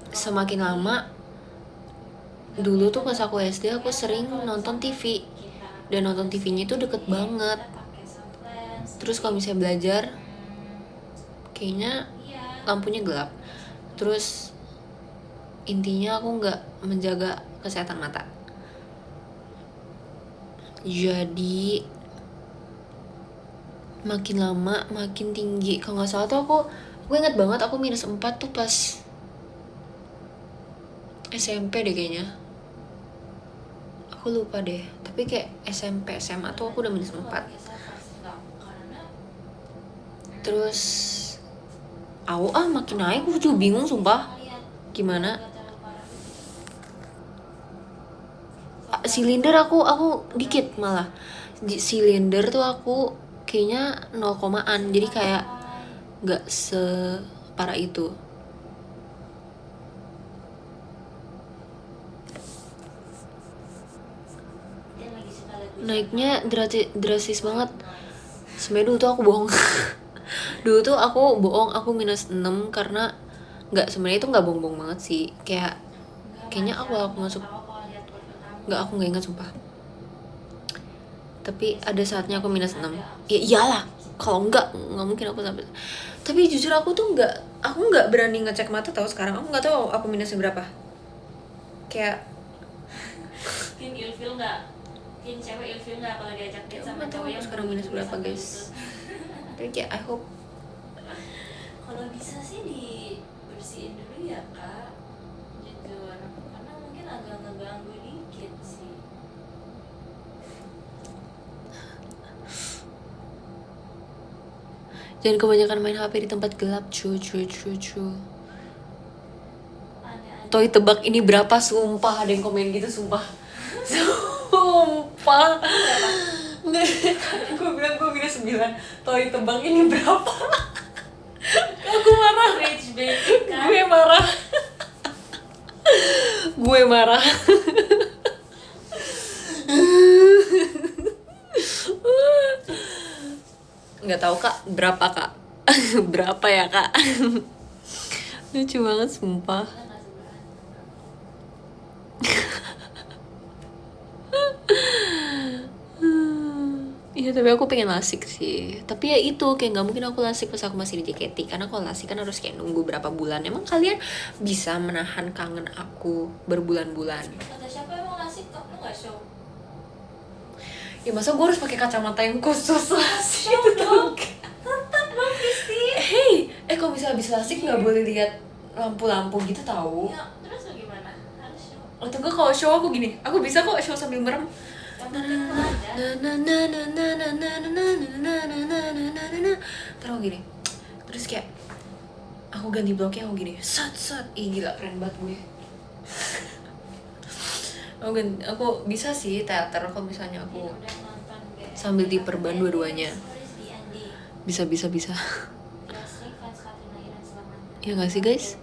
semakin lama, dulu tuh pas aku SD aku sering nonton TV, dan nonton TV-nya itu deket banget. Terus kalau misalnya belajar kayaknya lampunya gelap. Terus intinya aku nggak menjaga kesehatan mata. Jadi makin lama makin tinggi. Kalau nggak salah tuh aku ingat banget aku minus 4 tuh pas SMP deh kayaknya. Aku lupa deh. Tapi kayak SMP SMA tuh aku udah minus 4. Terus makin naik, aku juga bingung sumpah. Gimana? Silinder aku dikit malah. Silinder tuh aku kayaknya 0 komaan. Jadi kayak nggak separah itu. Naiknya drastis banget. Sebenernya dulu tuh aku bohong. Dulu tuh aku bohong, aku minus 6 karena sebenarnya itu nggak bohong banget sih. Kayaknya aku masuk, aku nggak ingat sumpah. Tapi ada saatnya aku minus 6. Ya iyalah, kalau nggak mungkin aku sampai. Tapi jujur aku tuh nggak berani ngecek mata tahu sekarang. Aku nggak tahu aku minusnya berapa. Kayak Tin ilfil nggak? Tin cewek ilfil nggak kalau diajak date sama cowok yang sekarang minus berapa guys? Tapi kayak I hope. Kalau bisa sih dibersihin dulu ya kak, jujur, karena mungkin agak ngeganggu dikit sih. Jangan kebanyakan main HP di tempat gelap, cu. Toy tebak ini berapa, sumpah ada yang komen gitu, sumpah. Sumpah. Gue bilang gue minus 9. Toy tebak ini berapa? Aku marah. Rage baby kan? Gue marah. Nggak tahu kak, berapa kak? Berapa ya kak? Lucu banget sumpah. Iya tapi aku pengen lasik sih. Tapi ya itu kayak nggak mungkin aku lasik pas aku masih di JKT, karena kalau lasik kan harus kayak nunggu berapa bulan. Emang kalian bisa menahan kangen aku berbulan-bulan? Kata siapa emang lasik kok? Lu nggak show? Ya masa gue harus pakai kacamata yang khusus lasik? Show dong. Tetap dong Kristi. Kalau bisa habis lasik nggak boleh lihat lampu-lampu gitu tahu? Ya terus gimana? Harus show. Atau enggak kalau show aku gini, aku bisa kok show sambil merem. Terus gini, terus kayak aku ganti bloknya, aku gini, sat, gila keren banget gue. Aku bisa sih teater kalau misalnya aku sambil diperban dua-duanya. Bisa. Ya nggak sih guys?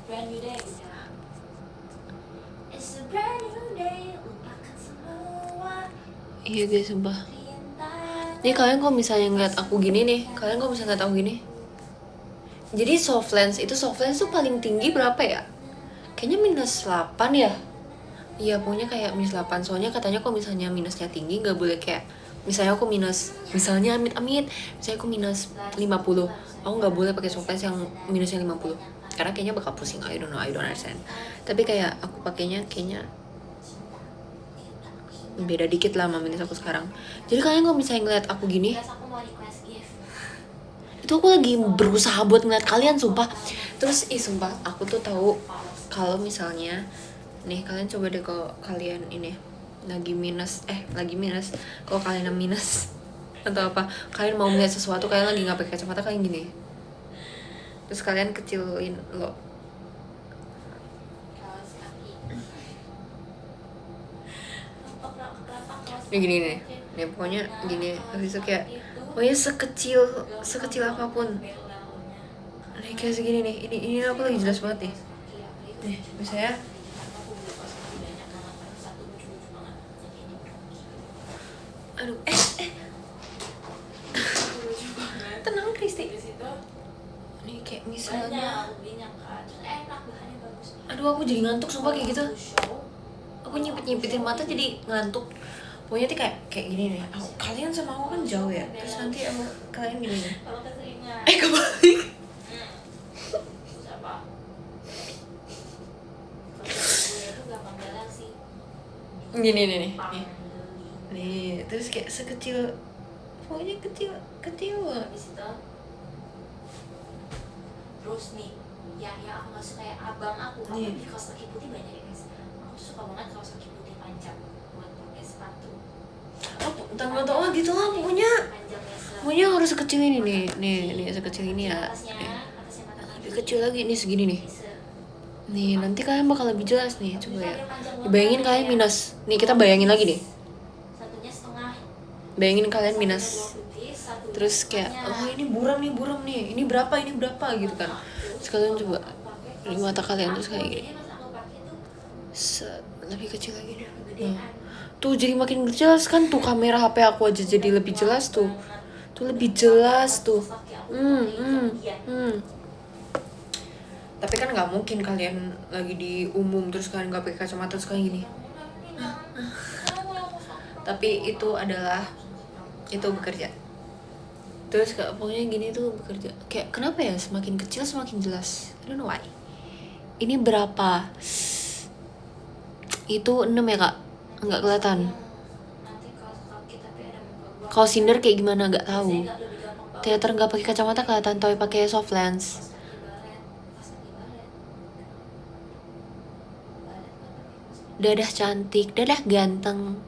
Brand new day udah. It's a brand new day. Lupakan semua. Iya guys, sumpah. Nih kalian kalau misalnya ngeliat aku gini nih, jadi soft lens tuh paling tinggi berapa ya? Kayaknya minus 8 ya? Iya pokoknya kayak minus 8. Soalnya katanya kalau misalnya minusnya tinggi gak boleh kayak, misalnya aku minus, misalnya amit-amit, misalnya aku minus 50, aku gak boleh pakai soft lens yang minusnya 50. Karena kayaknya bakal pusing, I don't understand. Tapi kayak aku pakainya kayaknya beda dikit lah sama minus aku sekarang. Jadi kalian kalau misalnya ngeliat aku gini, Aku mau request gift. itu aku lagi berusaha buat ngeliat kalian sumpah. Terus sumpah aku tuh tahu kalau misalnya nih kalian coba deh kalau kalian ini lagi minus kalau kalian minus atau apa, kalian mau melihat sesuatu, kalian lagi nggak pakai kacamata, kalian gini, terus kalian kecilin lo. Kaos kaki. Ini gini nih, ya pokoknya gini. Habis itu kayak pokoknya sekecil apapun. Nih kayak segini nih, ini aku lagi jelas banget nih. Nih misalnya aduh tenang Kristi. Nih kayak misalnya aduh aku jadi ngantuk sumpah kayak gitu. Aku nyipit-nyipitin mata jadi ngantuk. Pokoknya tuh kayak gini nih. Kalian sama aku kan jauh ya. Terus nanti kalian gini nih. Kebalik. Gini nih. Nih, terus kayak sekecil, pokoknya kecil. Terus nih, ya aku nggak suka kayak abang aku di kaos kaki putih banyak ya guys. Aku tuh suka banget kaos kaki putih panjang buat pakai sepatu. Tengah gitu lah pokoknya harus sekecil ini nih sekecil ini ya. Lebih kecil lagi nih segini nih. Nih nanti kalian bakal lebih jelas nih, coba ya. Bayangin kalian minus. Nih kita bayangin lagi nih. Bayangin kalian minus. Terus kayak ini buram nih. Ini berapa gitu kan. Terus kalian coba di mata kalian terus kayak gini. Lebih kecil lagi nih. Tuh jadi makin jelas kan tuh, kamera HP aku aja jadi lebih jelas tuh. Tuh lebih jelas tuh. Tapi kan nggak mungkin kalian lagi di umum terus kalian nggak pakai kacamata terus kayak gini. Tapi itu bekerja. Terus kayak pokoknya gini tuh bekerja. Kayak kenapa ya semakin kecil semakin jelas. I don't know why. Ini berapa? Itu 6 ya kak? Nggak kelihatan. Kalau Cinder kayak gimana nggak tahu. Teater nggak pakai kacamata kelihatan, tapi pakai soft lens. Dadah cantik, dadah ganteng.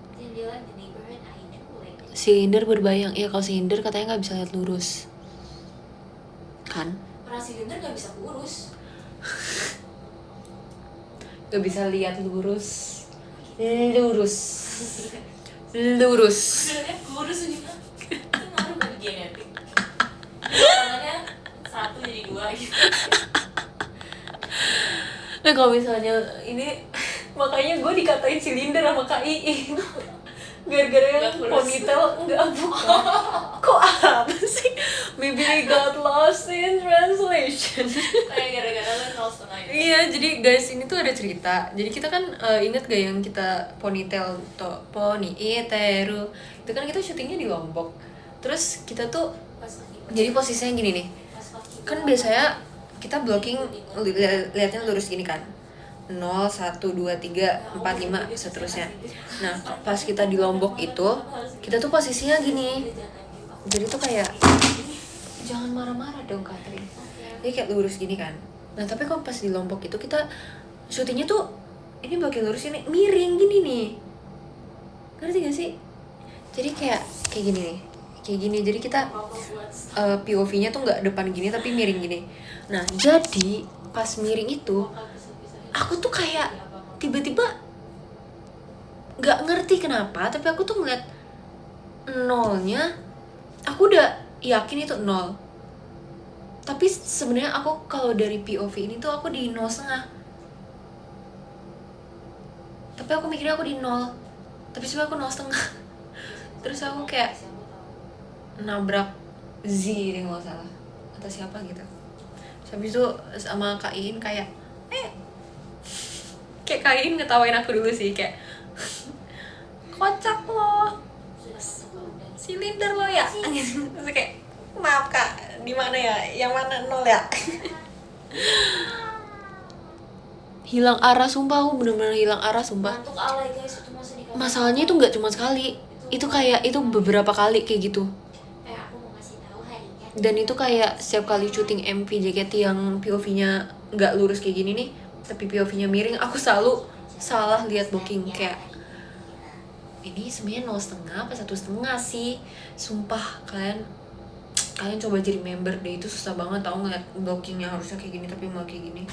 Silinder berbayang. Ya kalau silinder katanya nggak bisa lihat lurus. Kan? Orang silinder nggak bisa lurus. Nggak bisa lihat lurus. Lurus juga. Itu ngaruh bagi genetik. Tangannya 1 jadi 2 gitu. Nah kalau misalnya ini, makanya gue dikatain silinder sama Kak Iin. Gara-gara yang ponytail enggak bukan. Kok apa sih? Maybe I got lost in translation. Kayak gara-gara lo 0,5 itu. Iya, jadi guys ini tuh ada cerita. Jadi kita kan inget gak yang kita ponytail ponytail itu kan kita syutingnya di Lombok. Terus kita tuh jadi posisinya gini nih. Kan biasanya kita blocking lihatnya lurus gini kan. 0, 1, 2, 3, 4, 5 seterusnya. Nah pas kita di Lombok itu kita tuh posisinya gini. Jadi tuh kayak jangan marah-marah dong Katrin. Jadi kayak lurus gini kan. Nah tapi kalau pas di Lombok itu kita syutingnya tuh ini bagian lurus ini miring gini nih. Ngerti gak sih? Jadi kayak gini nih. Kayak gini. Jadi kita POV-nya tuh nggak depan gini tapi miring gini. Nah jadi pas miring itu aku tuh kayak tiba-tiba nggak ngerti kenapa, tapi aku tuh ngeliat nolnya, aku udah yakin itu 0. Tapi sebenarnya aku kalau dari POV ini tuh aku di 0,5. Tapi aku mikirnya aku di 0. Tapi sebenarnya aku 0,5. Terus aku kayak nabrak Z deh nggak salah atau siapa gitu. Habis itu sama Kak Iin kayak kayak Kak Iin ngetawain aku dulu sih kayak kocak lo, silinder lo ya. Terus kayak maaf Kak, di mana ya? Yang mana 0 ya? Hilang arah sumpah, aku bener-bener hilang arah sumpah. Masalahnya itu nggak cuma sekali, itu kayak itu beberapa kali kayak gitu. Dan itu kayak setiap kali syuting MV JKT yang POV-nya nggak lurus kayak gini nih, tapi POV-nya miring, aku selalu salah lihat booking. Kayak ini sebenarnya 0,5 apa 1,5 sih. Sumpah kalian coba jadi member deh, itu susah banget tau ngeliat blockingnya harusnya kayak gini tapi malah kayak gini.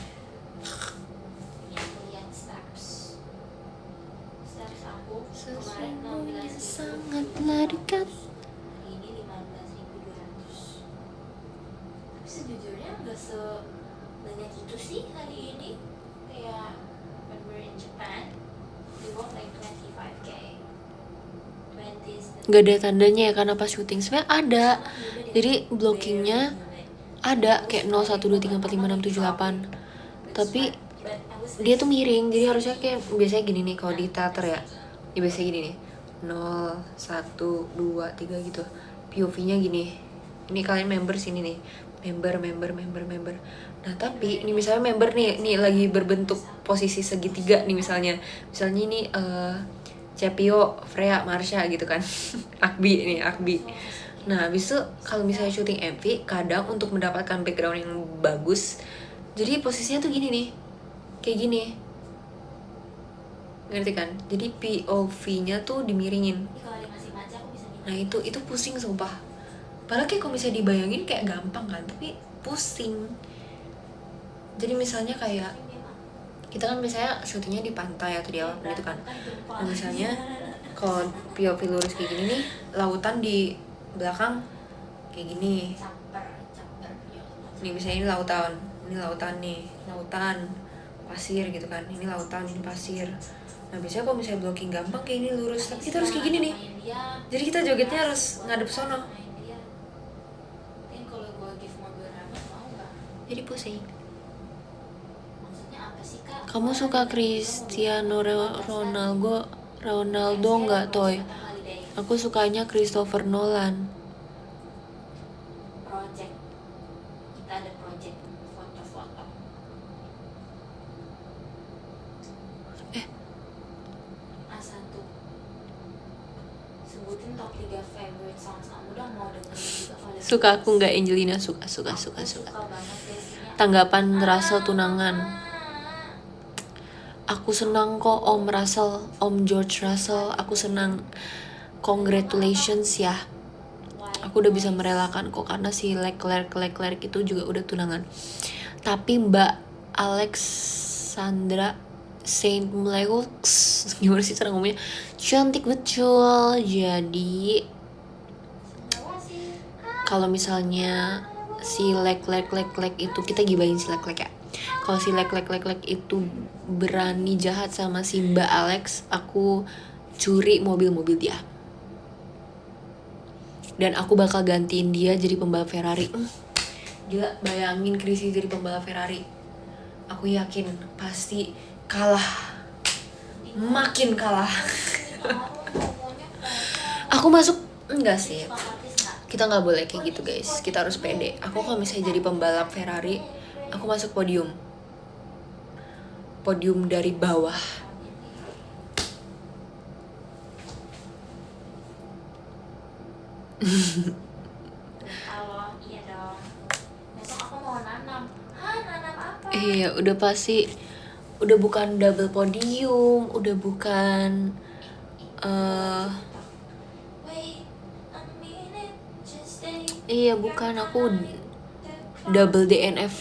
Sesungguhnya sangatlah nggak ada tandanya ya karena pas syuting. Sebenarnya ada, jadi blockingnya ada kayak 0, 1, 2, 3, 4, 5, 6, 7, 8, tapi dia tuh miring, jadi harusnya kayak biasanya gini nih kalau di teater ya biasanya gini nih 0, 1, 2, 3 gitu, POV-nya gini. Ini kalian member sini nih, member. Nah tapi ini misalnya member nih lagi berbentuk posisi segitiga nih misalnya ini Cepio, Freya, Marsha gitu kan. Akbi. Nah habis itu kalau misalnya syuting MV, kadang untuk mendapatkan background yang bagus, jadi posisinya tuh gini nih, kayak gini, ngerti kan? Jadi POV-nya tuh dimiringin. Nah itu pusing sumpah. Padahal kayak kalau misalnya dibayangin kayak gampang kan, tapi pusing. Jadi misalnya kayak kita kan misalnya syutingnya di pantai atau di apa gitu kan. Nah misalnya kalau POV lurus kayak gini nih, lautan di belakang kayak gini. Nih misalnya ini lautan nih, lautan pasir gitu kan. Ini lautan, ini pasir. Nah biasanya kalau misalnya blocking gampang kayak ini lurus, tapi kita harus kayak gini nih. Jadi kita jogetnya harus ngadep sono. Jadi pusing. Kamu suka Cristiano Ronaldo nggak, Toy? Aku sukanya Christopher Nolan. Project. Kita ada project foto-foto. A1. Sebutin top 3 favorite songs kamu dong, mau dengerin juga kalau Suka aku nggak Angelina? Suka. Suka banget biasanya. Tanggapan Russell tunangan. Aku senang kok Om George Russell. Aku senang. Congratulations ya. Aku udah bisa merelakan kok karena si Leclerc itu juga udah tunangan. Tapi Mbak Alexandra Saint Mleux, gimana sih cara ngomongnya? Cantik betul. Jadi kalau misalnya si Leclerc itu, kita gibahin si Leclerc ya. Kalau si Leclerc itu berani jahat sama si Mbak Alex, aku curi mobil dia. Dan aku bakal gantiin dia jadi pembalap Ferrari. Gila, bayangin Chrissy jadi pembalap Ferrari. Aku yakin pasti kalah. Makin kalah. Aku masuk, enggak sih. Kita nggak boleh kayak gitu guys. Kita harus pede. Aku kalau misalnya jadi pembalap Ferrari, aku masuk podium dari bawah. Kalau iya dong. Besok aku mau nanam. Nanam apa? Iya, udah pasti. Udah bukan double podium, udah bukan iya, bukan, aku double DNF.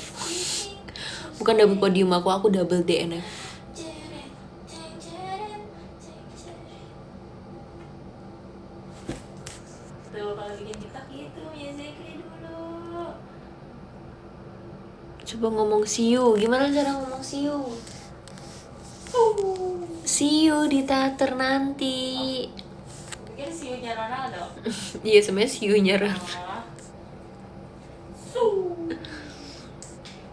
Bukan double podium, aku double DNF. Tuh kalau bikin TikTok gitu musically dulu. Coba ngomong see you. Gimana cara ngomong see you? See you di teater nanti. Pikir siunya Ronaldo. Iya, sebenarnya see you-nya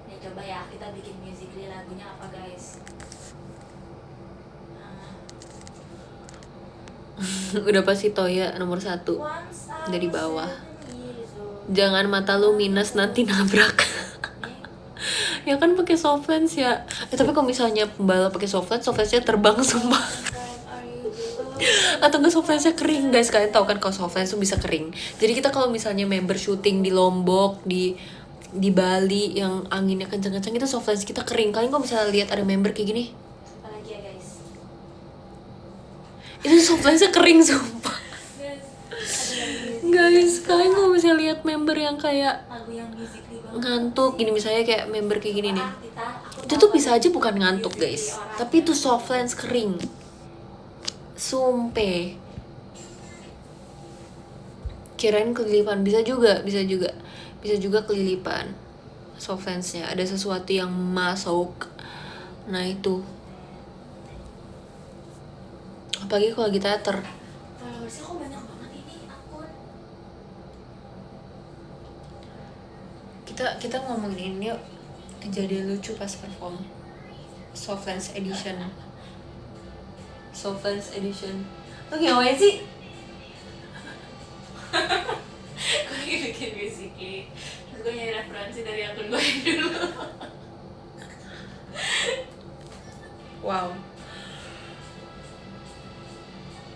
Nih coba ya, kita bikin musically lagunya apa guys? Udah pasti Toya nomor 1 dari bawah. Jangan mata lu minus nanti nabrak. Ya kan pakai soft lens ya. Tapi kalau misalnya pembalap pakai soft lensnya terbang sumpah. Atau enggak soft lensnya kering guys. Kalian tahu kan kalau soft lens tuh bisa kering. Jadi kita kalau misalnya member syuting di Lombok, di Bali yang anginnya kencang-kencang, itu soft lens kita kering. Kalian kalau misalnya lihat ada member kayak gini, Apalagi ya guys? itu soft lensnya kering sumpah. Guys, kalian kalau misalnya lihat member yang kayak Lagu yang musically banget. ngantuk gini, misalnya kayak member kayak gini nih, itu tuh bisa aja bukan ngantuk guys, tapi itu soft lens kering. Sumpah. Kirain kelilipan, bisa juga kelilipan soft lensnya, ada sesuatu yang masuk. Nah itu, apalagi kalau lagi teater. Followersnya kok banyak banget ini? Kita ngomongin ini yuk, kejadian lucu pas perform Softlands Edition. Lo ngapain sih? Gue lagi bikin musically, terus gue nyari referensi dari akun gue yang dulu. Wow.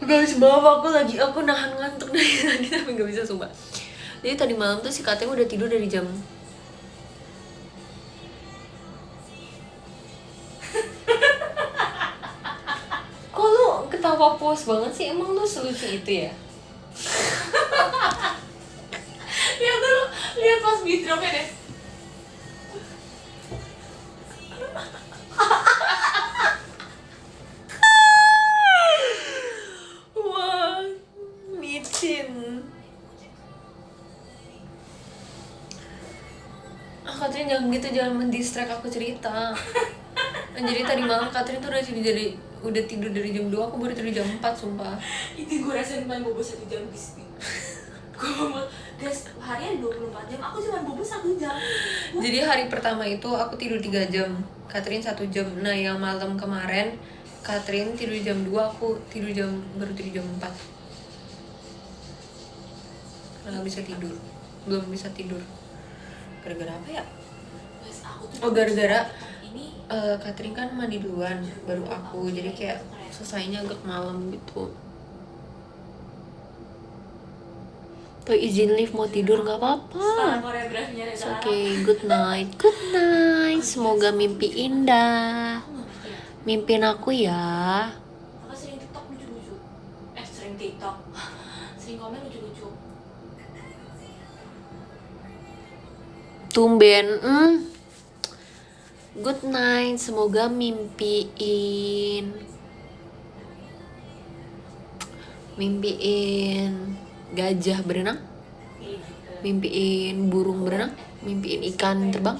Guys, maaf aku nahan ngantuk dari tadi tapi gak bisa sumpah. Jadi tadi malam tuh si Kateng udah tidur dari jam Kok lu ketawa puas banget sih? Emang lu selucu itu ya? Lihat dulu, lihat pas beat dropnya deh. Wah, micin. Katrin jangan gitu, jangan mendistract aku cerita. Jadi tadi malam Katrin tuh udah tidur dari jam 2, aku baru tidur jam 4 sumpah. Itu gue rasain main bobo 1 jam di sini. Gue guys, harian 24 jam, aku cuma bobo 1 jam. Jadi hari pertama itu aku tidur 3 jam, Katrin 1 jam. Nah yang malam kemarin Katrin tidur jam 2, aku baru tidur jam 4. Belum bisa tidur. Gara-gara apa ya? Guys, aku tuh Oh gara-gara ini Katrin kan mandi duluan, baru aku. Jadi kayak selesainya agak malam gitu. Tuh izin live mau tidur nggak apa-apa. sekarang koreografinya It's Reza Arab. okay, good night. Semoga mimpi indah. Mimpin aku ya. Kakak sering TikTok lucu-lucu. Sering TikTok. Sering komen lucu-lucu. Tumben. Good night, semoga mimpiin gajah berenang, mimpiin burung berenang, mimpiin ikan terbang.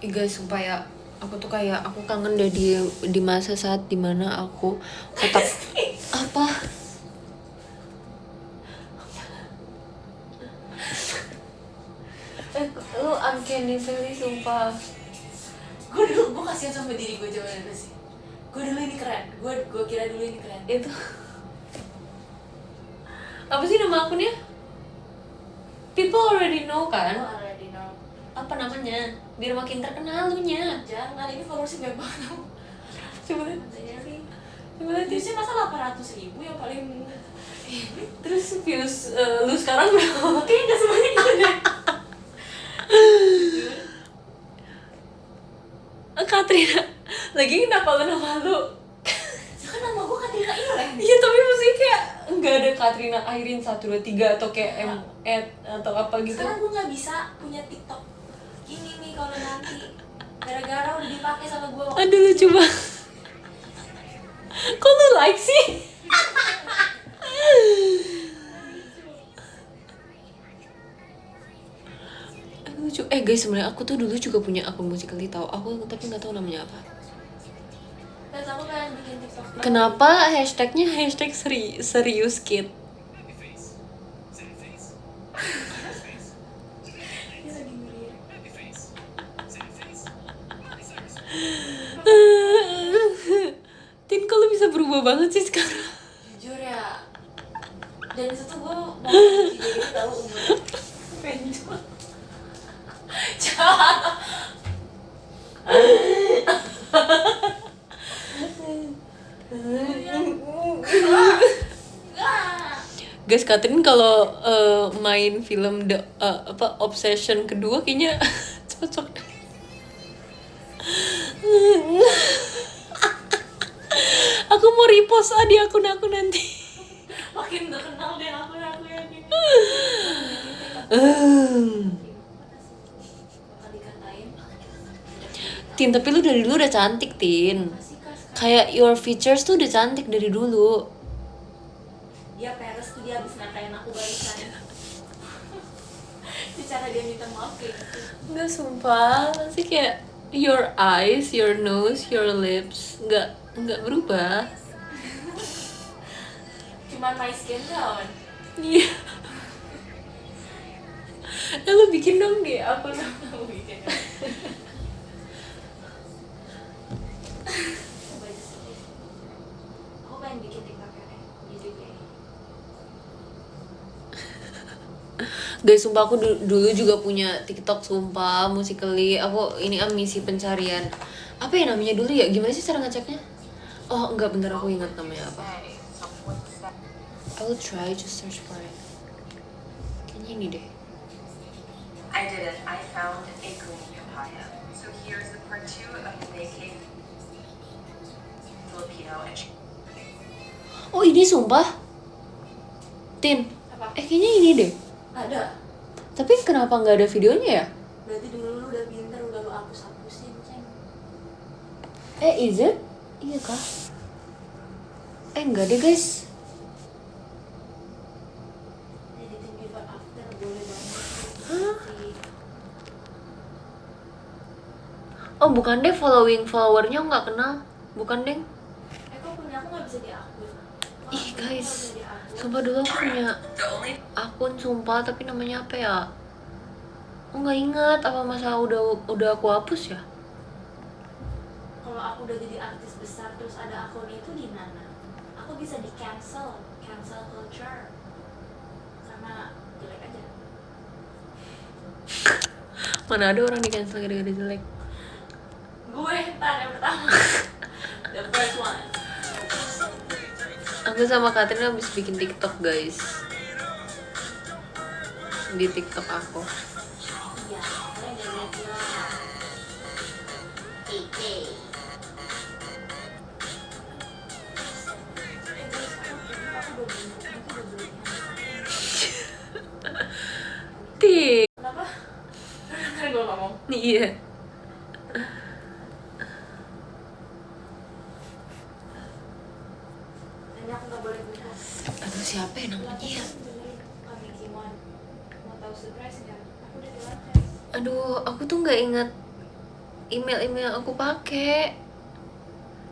Ih guys, sumpah ya, aku kangen deh di masa saat dimana aku otak apa? Lu uncanny valley sumpah. Gue kasihan sama diri gue zaman itu sih. Gue dulu ini keren. Gue kira dulu ini keren. Itu apa sih nama akunnya? People already know kan? Gue already know. Apa namanya? Biar makin terkenal lu nya. Jangan, ini followersnya banyak banget. Coba lihat. Coba lihat. Biasanya masa 800.000 yang paling. Terus views lu sekarang berapa? Kayaknya gak semuanya gitu deh. Katrina, lagi kenapa lu nama lu? Ya kan nama gue Katrina Iren. Iya tapi maksudnya kayak nggak ada Katrina Airin 1, 2, 3 atau kayak atau apa gitu. Sekarang gue gak bisa punya TikTok ini nih kalau nanti gara-gara udah dipakai sama gue. Aduh lucu banget. Kok lu like sih? Lucu. Guys, sebenarnya aku tuh dulu juga punya akun Musical.ly tahu. Aku tapi nggak tahu namanya apa. Terus aku pengen bikin TikTok. Kenapa hashtagnya serius kid? Dia lagi ngeliat. Tin, kok lu bisa berubah banget sih sekarang? Jujur ya. Dan disitu gue mau jadi ini tahu umur. Penjual. Guys, Katrin kalau main film Obsession kedua kayaknya cocok. Aku mau repost di akun aku nanti. Makin terkenal deh aku yakin. Bakal dikatain. Tin, tapi lu dari dulu udah cantik, Tin. Kayak your features tuh udah cantik dari dulu. Dia peres tuh, dia habis ngatain aku balikan. Itu cara dia minta maaf kayak gitu. Enggak, sumpah. Masih kayak your eyes, your nose, your lips enggak berubah. Cuman my skin tone. Iya. Lu bikin dong deh, aku Kamu bikin ya. Coba aja sih. Aku pengen bikin TikTok ya, YouTube ya. Guys, sumpah aku dulu juga punya TikTok, sumpah, Musical.ly. Aku ini misi pencarian. Apa ya namanya dulu ya? Gimana sih cara ngeceknya? Oh, enggak, bentar, aku ingat namanya apa. I will try to search for it. Kayaknya ini deh. I did it. I found a green papaya. So here's the part 2 of the baking Filipino and Oh, ini sumpah. Tin. Apa? Kayaknya ini deh. Ada. Tapi kenapa nggak ada videonya ya? Berarti dulu lu udah pintar, udah lu hapus-hapusin, Ceng. Is it? Iya kah? Enggak deh guys. Editing before after boleh banget. Hah? Oh bukan deh, following followernya nggak kenal. Bukan deh. Kok punya aku nggak bisa diakui. Ih guys, sumpah dulu aku punya akun sumpah, tapi namanya apa ya? Aku nggak ingat, apa masa udah aku hapus ya? Kalau aku udah jadi artis besar terus ada akun itu gimana? Aku bisa di cancel culture karena jelek aja. Mana ada orang di cancel gara-gara jelek. Gue ntar yang pertama. The first one. Aku sama Katrin habis bikin TikTok guys. Di TikTok aku. Iya, saya dari bilang. Hey. Tik. Kenapa? Kan gue ngomong. Iya. Ini aku nggak boleh buka. Aduh siapa ya namanya ya? Kami Kimon. Mau tahu surprise nggak? Aku udah di lantai. Aduh, aku tuh nggak ingat email yang aku pakai.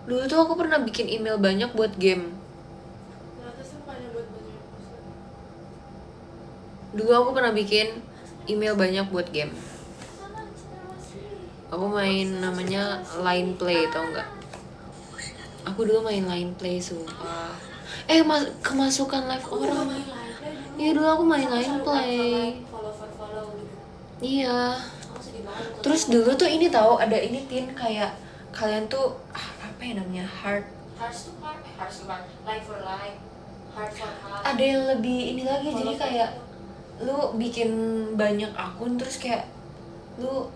Dulu tuh aku pernah bikin email banyak buat game. Di atas tuh bukannya buat banyak poster. Dulu aku pernah bikin email banyak buat game. Sama Citra masih. Aku main namanya Line Play, tau nggak? Aku dulu main Line Play sumpah. Kemasukan live Aku juga orang. main live dulu. Iya dulu aku main Aku Line selalu Play. follow gitu. Iya. Aku sedih banget. Terus dulu tuh ini tahu ada ini Tin, kayak kalian tuh apa ya namanya, heart. Hearts to heart, life for life, heart for heart. Ada yang lebih ini lagi, jadi Follow kayak follow. lu bikin banyak akun terus kayak lu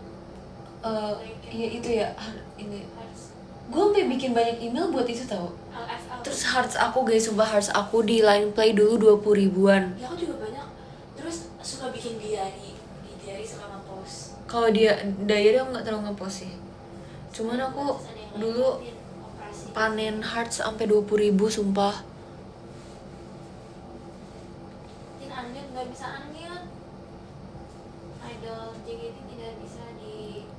ya itu ya ini. Hearts. Gue sampai bikin banyak email buat itu tau. LFL. Terus hearts aku guys, sumpah hearts aku di Line Play dulu 20 ribuan. Ya aku juga banyak. Terus suka bikin diary, di diary suka nge-post. Kalau dia diary aku nggak terlalu ngepost sih. Cuman aku Terus ada yang dulu ngeliatin operasi. panen hearts sampai 20 ribu sumpah. Tin unmute nggak bisa unmute. Idol JKT tidak bisa unmute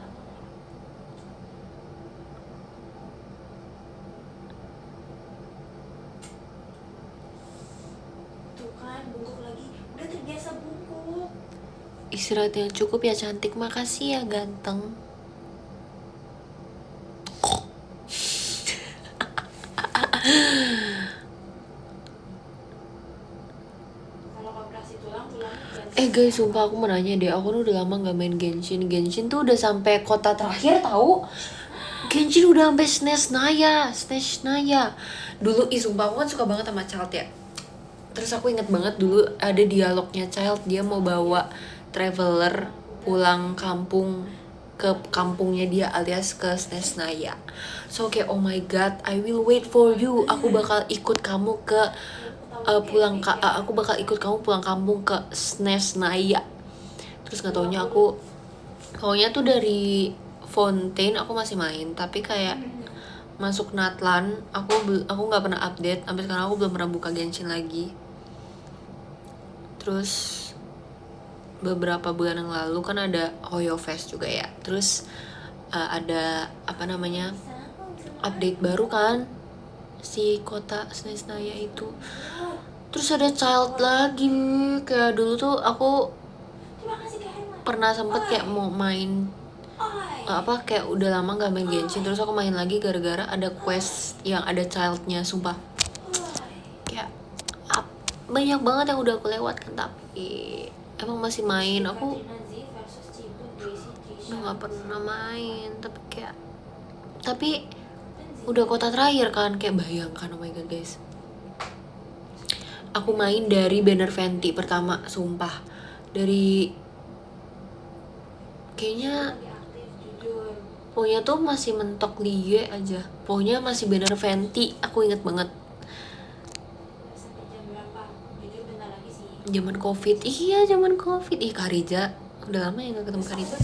apa? Tuh kan bungkuk lagi. Udah terbiasa bungkuk. Istirahat yang cukup ya cantik, makasih ya ganteng. Kalau operasi tulangnya Guys, sumpah aku mau nanya deh, aku udah lama gak main Genshin. Genshin tuh udah sampai kota terakhir tahu. Genshin udah sampai Snezhnaya. Dulu sumpah aku kan suka banget sama Child ya. Terus aku inget banget dulu ada dialognya Child, dia mau bawa traveler pulang kampung ke kampungnya dia alias ke Snezhnaya. So kayak oh my god, I will wait for you. Aku bakal ikut kamu ke aku bakal ikut kamu pulang kampung ke Snezhnaya. Terus nggak taunya aku tuh dari Fontaine aku masih main, tapi kayak masuk Natlan aku nggak pernah update sampai sekarang. Aku belum pernah buka Genshin lagi. Terus beberapa bulan yang lalu kan ada Hoyo Fest juga ya. Terus ada apa namanya, update baru kan si kota Snezhnaya itu. Terus ada Child lagi. Kayak dulu tuh aku pernah sempet kayak mau main kayak udah lama gak main Genshin, terus aku main lagi gara-gara ada quest yang ada childnya. Sumpah kayak banyak banget yang udah aku lewat kan, tapi emang masih main. Aku udah gak pernah main, tapi udah kota terakhir kan. Kayak bayangkan, oh my god guys, aku main dari banner Fenty pertama. Sumpah dari kayaknya pokoknya tuh masih mentok Lie aja, pokoknya masih banner Fenty. Aku inget banget zaman covid. Iya zaman covid. Ih Kak Riza, udah lama ya gak ketemu Kak Riza.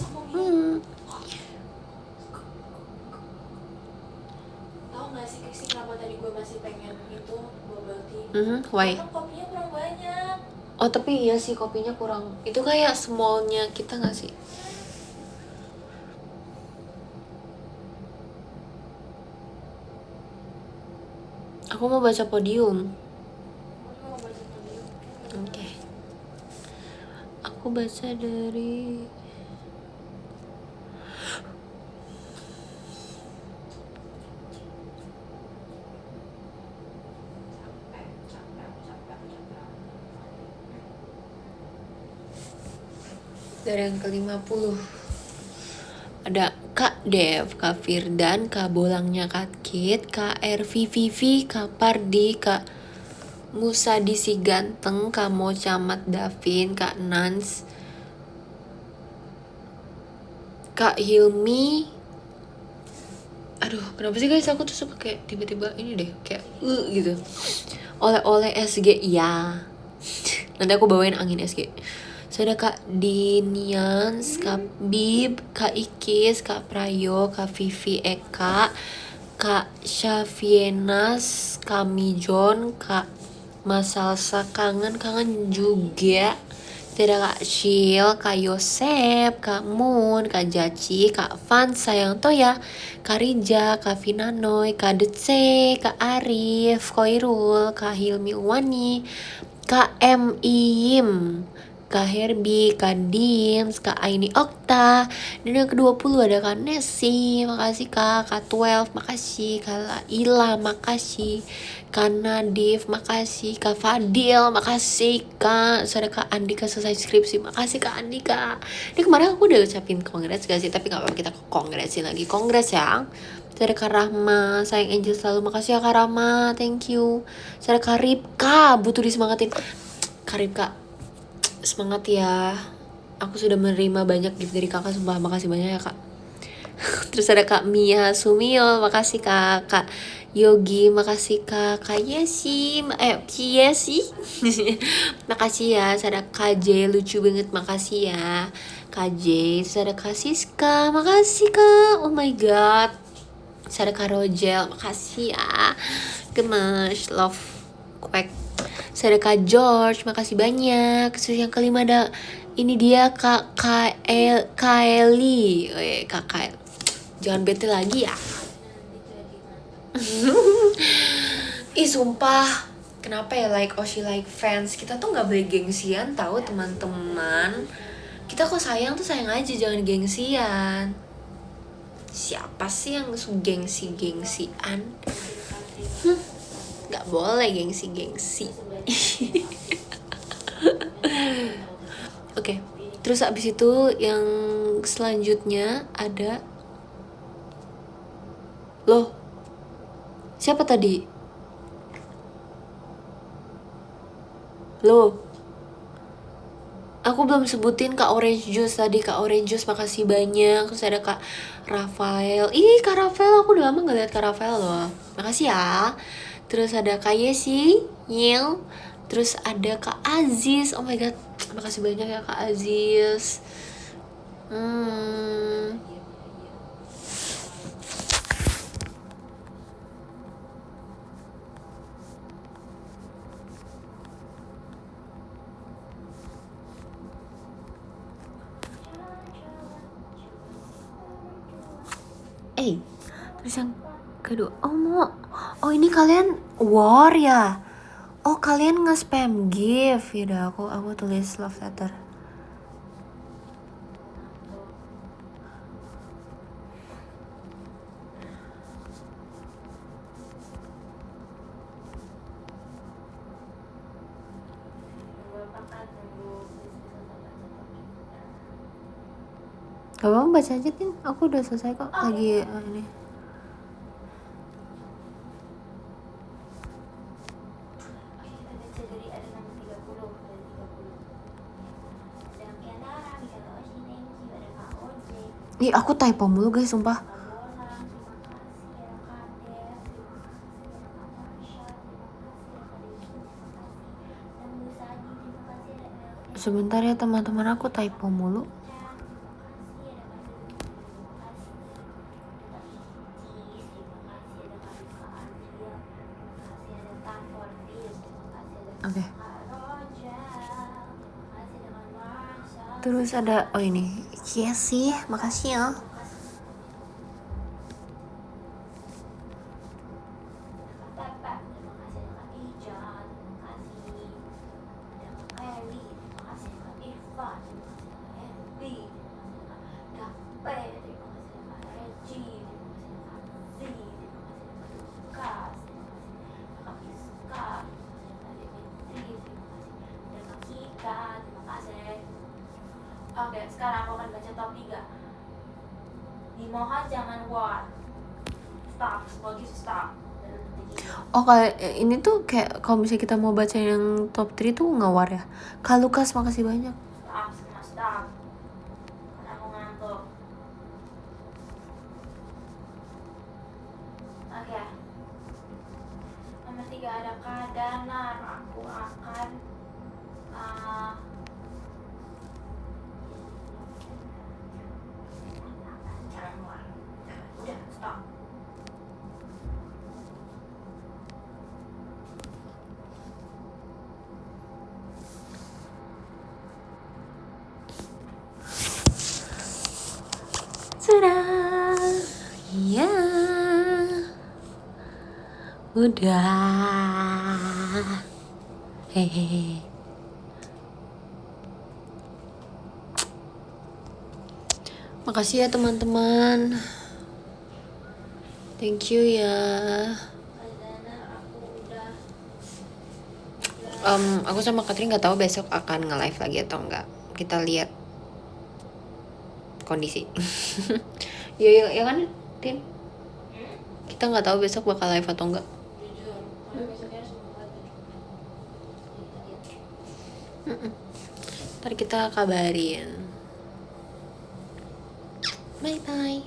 Tahu nggak sih Krisi, kenapa tadi gue masih pengen itu bubble tea? Why? Karena kopinya kurang banyak. Oh tapi iya sih kopinya kurang. Itu kayak smallnya kita gak sih? Aku mau baca podium. Oke. Aku baca dari yang ke-50. Ada Kak Dev, Kak Firdan, Kak Bolangnya Kak Kit, Kak RVVV, Kak Pardi, Kak Musa Disi Ganteng, Kak Mocamat Davin, Kak Nans, Kak Hilmi. Aduh, kenapa sih guys aku tuh suka kayak tiba-tiba ini deh, kayak gitu. Oleh SG, ya. Nanti aku bawain angin SG. Ada Kak Dinians, Kak Bib, Kak Ikis, Kak Prayo, Kak Vivi Eka, Kak Syafienas, Kak Mijon, Kak Masalsa, kangen juga. Ada Kak Shil, Kak Yosep, Kak Moon, Kak Jaci, Kak Van, Sayang Toya, Kak Rija, Kak Vinanoy, Kak Detse, Kak Arif, Koirul, Kak Hilmi Wani, Kak M. Iyim, Kak Herbie, Kak Dims, Kak Aini Okta. Dan yang ke-20 ada Kak Nesi, makasih Kak. Kak 12, makasih. Kak Ila, makasih. Kak Nadif, makasih. Kak Fadil, makasih Kak. Ada Kak Andika selesai skripsi, makasih Kak Andika. Ini kemarin aku udah ucapin congrats gak sih? Tapi gak apa-apa, kita congratsin lagi. Congrats ya. Ada Kak Rahma, sayang Angel selalu, makasih ya Kak Rahma, thank you. Ada Kak Ripka, butuh disemangatin. Kak Ripka, semangat ya, aku sudah menerima banyak gift dari kakak, sumpah makasih banyak ya kak. Terus ada Kak Mia Sumio, makasih kak. Kak Yogi, makasih kak. Kak Yesi, Yesi makasih ya. Terus ada Kak J, lucu banget, makasih ya Kak J. Terus ada Kak Siska, makasih kak, oh my god. Terus ada Kak Rojel, makasih ya, gemes, love, kwek. Ada Kak George, makasih banyak. Terus yang kelima ada ini dia Kak Kaeli. Kak Kael, jangan bete lagi ya. Ih sumpah, kenapa ya like Oshi like fans, kita tuh nggak boleh gengsian tahu teman-teman. Kita kok sayang tuh sayang aja, jangan gengsian. Siapa sih yang gengsi-gengsian? Nggak boleh gengsi-gengsi. Oke, terus abis itu yang selanjutnya ada loh, siapa tadi? Loh, aku belum sebutin Kak Orange Juice tadi. Kak Orange Juice, makasih banyak. Terus ada Kak Rafael. Ih Kak Rafael, aku udah lama gak liat Kak Rafael loh, makasih ya. Terus ada Kak Yesi, Nyil. Terus ada Kak Aziz, oh my god, makasih banyak ya Kak Aziz. Terus yang kedua, oh ini kalian war ya? Oh kalian nge-spam gift. Yaudah aku tulis love letter. Gak apa-apa, baca aja Tin, aku udah selesai kok. Lagi ini. Oke, kita baca dari ada nomor 30 dari 30. Ada Kiandara, Michael Oshi, thank you. Ada Kak Oje, Ih, aku typo mulu guys, sumpah. Kak Bolang, terima kasih. Ada Kak Dev, terima kasih. Ada Kak Marsha, terima kasih. Ada Kak Devi, terima kasih. Dan Bu Sadi, terima kasih. Ada LS, Sebentar ya teman-teman, aku typo mulu. terima kasih. Ada Kak Dewi, terima kasih. Ada Kak Icis, terima kasih. Ada Kak Duka Andrea, terima kasih. Ada Kak Fortis, terima kasih. Ada Oke. Kak Roja, terima kasih. Ada Kak Marsha, Terus ada, oh ini, iya sih, makasih ya. terima kasih. Ada Kak Pepe, terima kasih. Ada Kak Ija, terima kasih. Ada Kak Mary, terima kasih. Ada Kak Irfan, terima kasih. Ada Kak Henry, terima kasih. Ada Kak Dape, terima kasih. Ada Kak Regi, terima kasih. Ada Kak Z, terima kasih. Ada Kak Lukas, terima kasih. Ada Kak Fiska, terima kasih. Ada Dimitri, terima kasih. Ada Kak Kika, terima kasih. Oke, sekarang aku akan baca top 3. Dimohon jangan war. Stop, lagi stop. Oh kayak ini tuh kayak kalau misalnya kita mau baca yang top 3 tuh ngawar ya. Kak Lukas, makasih banyak. Stop, semua stop. Karena aku ngantuk. Oke. Nomor 3 ada Kak Danar. Aku akan jangan war. Udah, stop. Sudah. Iya. Udah. Hehehe. Makasih ya teman-teman. Thank you ya. Kak Danar, aku udah. Aku sama Katrin nggak tahu besok akan nge-live lagi atau enggak. Kita lihat kondisi. Ya kan, Tin? Kita nggak tahu besok bakal live atau enggak. Jujur, karena besoknya harus membuat Ntar kita kabarin. Bye bye.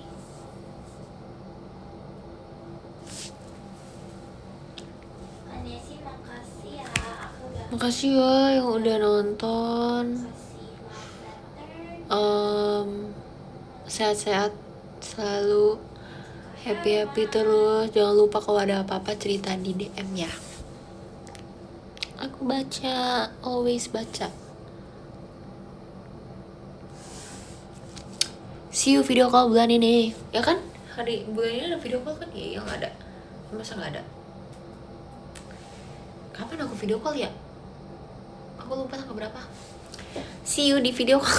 Anesi, makasih ya. Aku udah. Makasih ya yang udah nonton. Makasih, Master. Sehat-sehat selalu, happy terus. Jangan lupa kalau ada apa-apa cerita di DM ya. Aku baca, always baca. See you video call bulan ini, ya kan? Hari bulan ini ada video call kan? Iya, yang ada. Masa nggak ada? Kapan aku video call ya? Aku lupa tanggal berapa. See you di video call.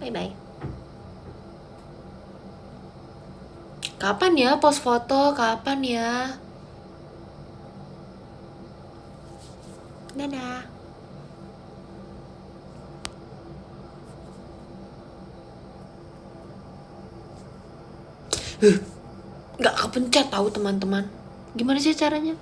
Bye bye. Kapan ya post foto? Kapan ya? Dadah. Nggak kepencet tahu teman-teman. Gimana sih caranya?